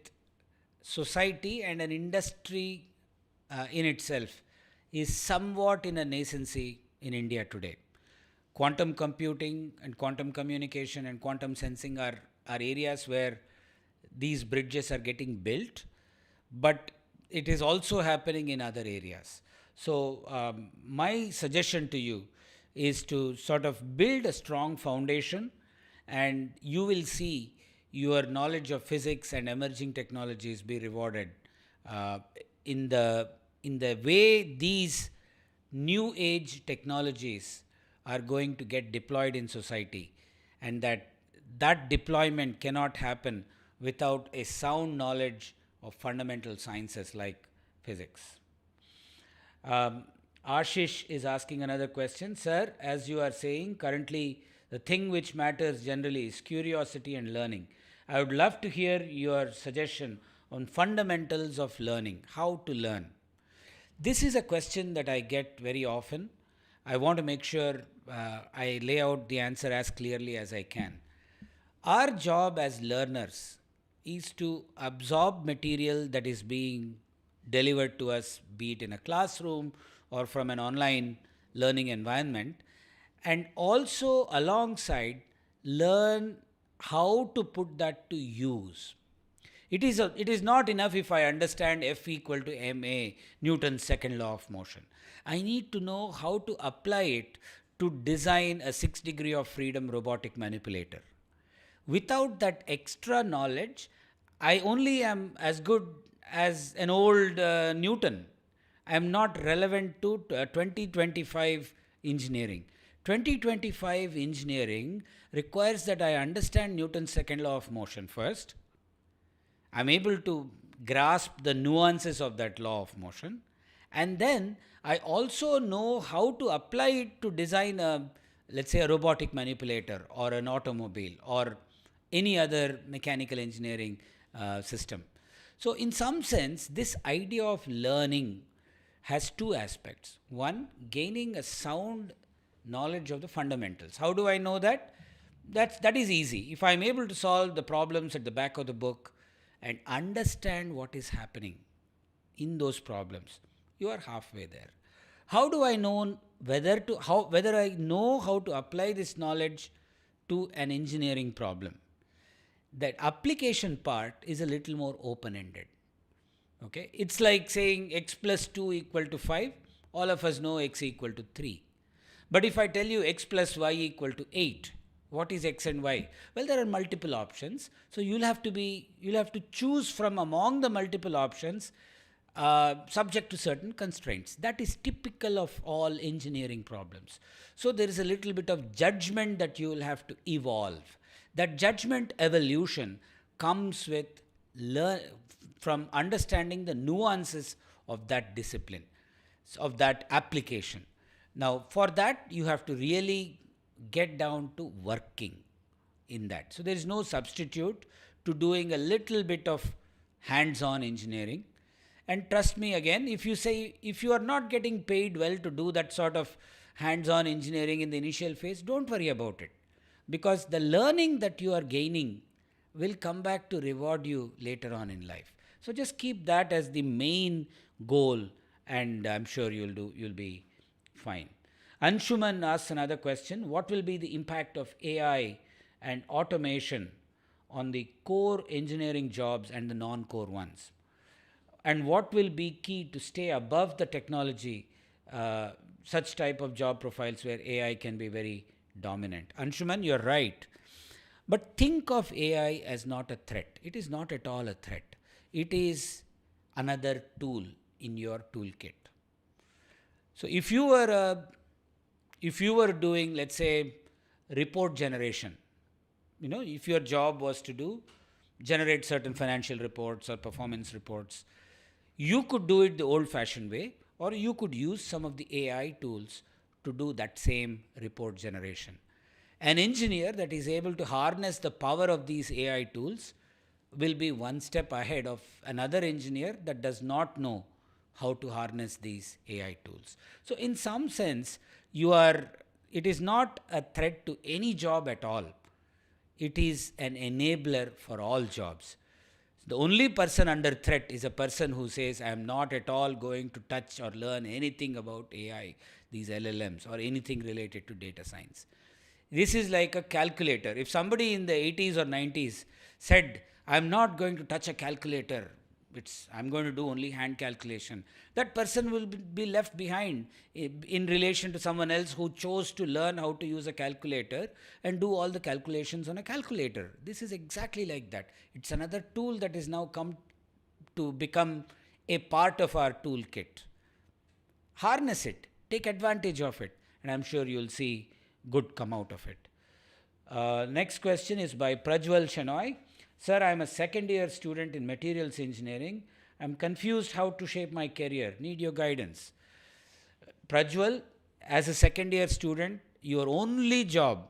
society and an industry in itself is somewhat in a nascency in India today. Quantum computing and quantum communication and quantum sensing are areas where these bridges are getting built, but it is also happening in other areas. So my suggestion to you is to sort of build a strong foundation, and you will see your knowledge of physics and emerging technologies be rewarded in the way these new age technologies are going to get deployed in society, and that deployment cannot happen without a sound knowledge of fundamental sciences like physics. Ashish is asking another question. Sir, as you are saying, currently the thing which matters generally is curiosity and learning. I would love to hear your suggestion on fundamentals of learning, how to learn. This is a question that I get very often. I want to make sure I lay out the answer as clearly as I can. Our job as learners is to absorb material that is being delivered to us, be it in a classroom or from an online learning environment, and also alongside learn how to put that to use. It is not enough if I understand F equal to ma, Newton's second law of motion. I need to know how to apply it to design a 6 degree of freedom robotic manipulator. Without that extra knowledge, I only am as good as an old Newton. I am not relevant to 2025 engineering. 2025 engineering requires that I understand Newton's second law of motion first. I'm able to grasp the nuances of that law of motion. And then I also know how to apply it to design let's say a robotic manipulator or an automobile or any other mechanical engineering system. So in some sense, this idea of learning has two aspects. One, gaining a sound knowledge of the fundamentals. How do I know that? That is easy. If I'm able to solve the problems at the back of the book and understand what is happening in those problems, you are halfway there. How do I know whether I know how to apply this knowledge to an engineering problem? That application part is a little more open-ended. Okay, it's like saying x plus 2 equal to 5. All of us know x equal to 3. But if I tell you x plus y equal to 8, what is x and y? Well, there are multiple options. So you'll have to choose from among the multiple options subject to certain constraints. That is typical of all engineering problems. So there is a little bit of judgment that you will have to evolve. That judgment evolution comes with from understanding the nuances of that discipline, of that application. Now, for that, you have to really get down to working in that. So there is no substitute to doing a little bit of hands-on engineering. And trust me again, if you are not getting paid well to do that sort of hands-on engineering in the initial phase, don't worry about it. Because the learning that you are gaining will come back to reward you later on in life. So just keep that as the main goal, and I'm sure you'll be fine. Anshuman asks another question. What will be the impact of AI and automation on the core engineering jobs and the non-core ones? And what will be key to stay above the technology, such type of job profiles where AI can be very dominant? Anshuman, you're right. But think of AI as not a threat. It is not at all a threat. It is another tool in your toolkit. So if you were doing, let's say, report generation, if your job was to generate certain financial reports or performance reports, you could do it the old-fashioned way, or you could use some of the AI tools to do that same report generation. An engineer that is able to harness the power of these AI tools will be one step ahead of another engineer that does not know how to harness these AI tools. So in some sense, it is not a threat to any job at all. It is an enabler for all jobs. The only person under threat is a person who says, I am not at all going to touch or learn anything about AI, these LLMs, or anything related to data science. This is like a calculator. If somebody in the 80s or 90s said, I'm not going to touch a calculator, I'm going to do only hand calculation, that person will be left behind in relation to someone else who chose to learn how to use a calculator and do all the calculations on a calculator. This is exactly like that. It's another tool that is now come to become a part of our toolkit. Harness it, take advantage of it, and I'm sure you'll see good come out of it. Next question is by Prajwal Shenoy. Sir, I'm a second year student in materials engineering. I'm confused how to shape my career. Need your guidance. Prajwal, as a second year student, your only job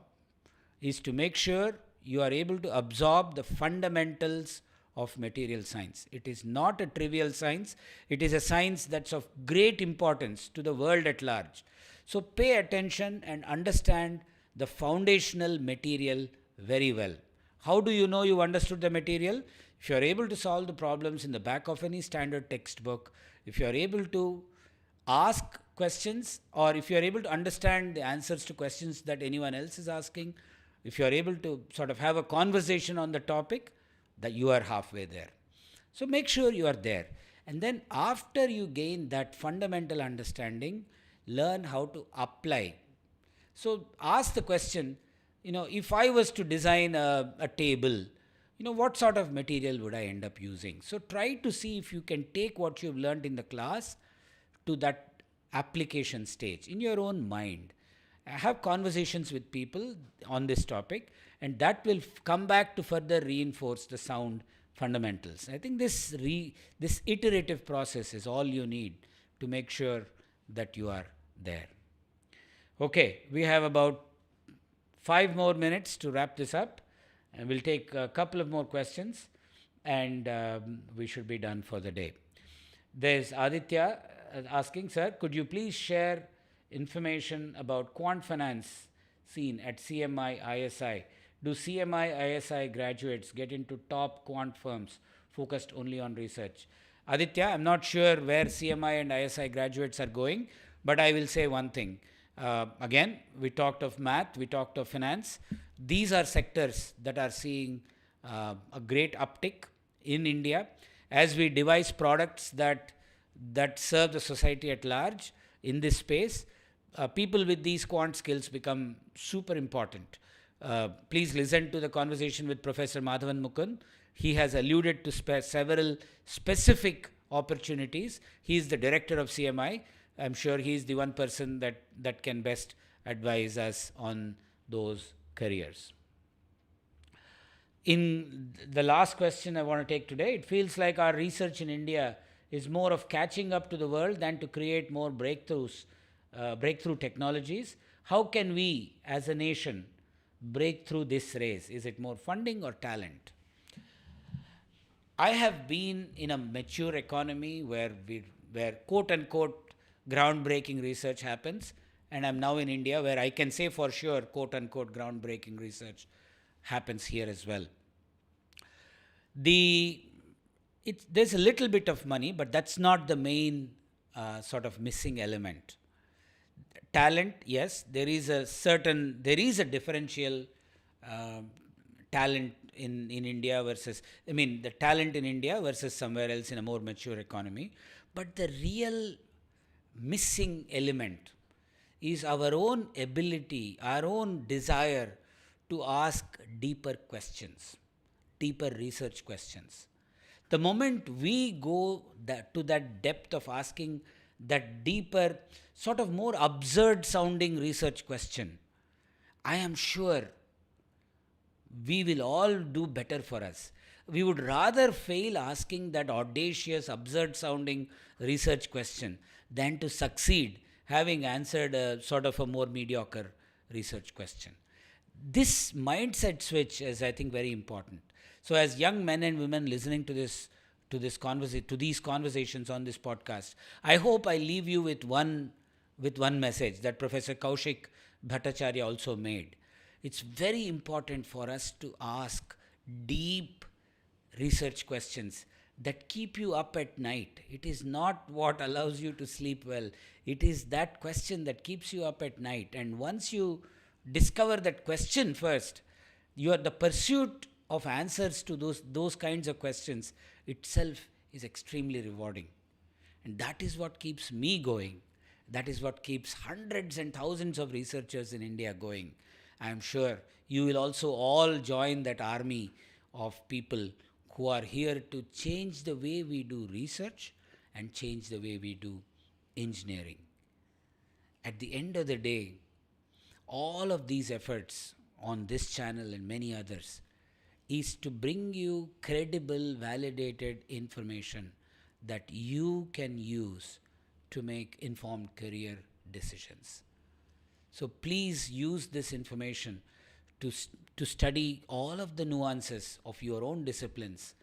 is to make sure you are able to absorb the fundamentals of material science. It is not a trivial science, it is a science that's of great importance to the world at large. So pay attention and understand the foundational material very well. How do you know you understood the material? If you are able to solve the problems in the back of any standard textbook, if you are able to ask questions, or if you are able to understand the answers to questions that anyone else is asking, if you are able to sort of have a conversation on the topic, that you are halfway there. So make sure you are there. And then after you gain that fundamental understanding, learn how to apply. So ask the question, if I was to design a table, what sort of material would I end up using? So try to see if you can take what you've learned in the class to that application stage in your own mind. Have conversations with people on this topic, and that will come back to further reinforce the sound fundamentals. I think this iterative process is all you need to make sure that you are there. Okay, we have about 5 more minutes to wrap this up, and we'll take a couple of more questions, and we should be done for the day. There's Aditya asking, sir, could you please share information about quant finance scene at CMI ISI? Do CMI ISI graduates get into top quant firms focused only on research? Aditya, I'm not sure where CMI and ISI graduates are going, but I will say one thing. Again, we talked of math, we talked of finance. These are sectors that are seeing a great uptick in India as we devise products that serve the society at large in this space. People with these quant skills become super important. Please listen to the conversation with Professor Madhavan Mukund. He has alluded to several specific opportunities. He is the director of CMI. I'm sure he is the one person that can best advise us on those careers. In the last question I want to take today, it feels like our research in India is more of catching up to the world than to create more breakthrough technologies. How can we as a nation break through this race? Is it more funding or talent? I have been in a mature economy where quote unquote groundbreaking research happens, and I'm now in India where I can say for sure quote unquote groundbreaking research happens here as well. There's a little bit of money, but that's not the main sort of missing element. Talent, yes, there is a differential talent in India versus, the talent in India versus somewhere else in a more mature economy. But the real missing element is our own ability, our own desire to ask deeper questions, deeper research questions. The moment we go to that depth of asking that deeper, sort of more absurd sounding research question, I am sure we will all do better for us. We would rather fail asking that audacious, absurd sounding research question than to succeed having answered a sort of a more mediocre research question. This mindset switch is, I think, very important. So as young men and women listening to these conversations on this podcast, I hope I leave you with one message that Professor Kaushik Bhattacharya also made. It's very important for us to ask deep research questions that keep you up at night. It is not what allows you to sleep well. It is that question that keeps you up at night. And once you discover that question first, the pursuit of answers to those kinds of questions itself is extremely rewarding. And that is what keeps me going. That is what keeps hundreds and thousands of researchers in India going. I am sure you will also all join that army of people who are here to change the way we do research and change the way we do engineering. At the end of the day, all of these efforts on this channel and many others is to bring you credible, validated information that you can use to make informed career decisions. So please use this information to study all of the nuances of your own disciplines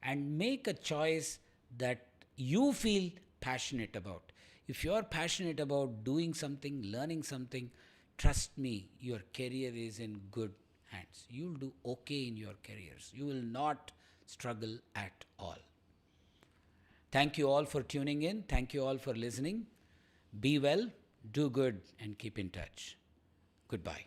and make a choice that you feel passionate about. If you're passionate about doing something, learning something, trust me, your career is in good hands. You'll do okay in your careers. You will not struggle at all. Thank you all for tuning in. Thank you all for listening. Be well, do good, and keep in touch. Goodbye.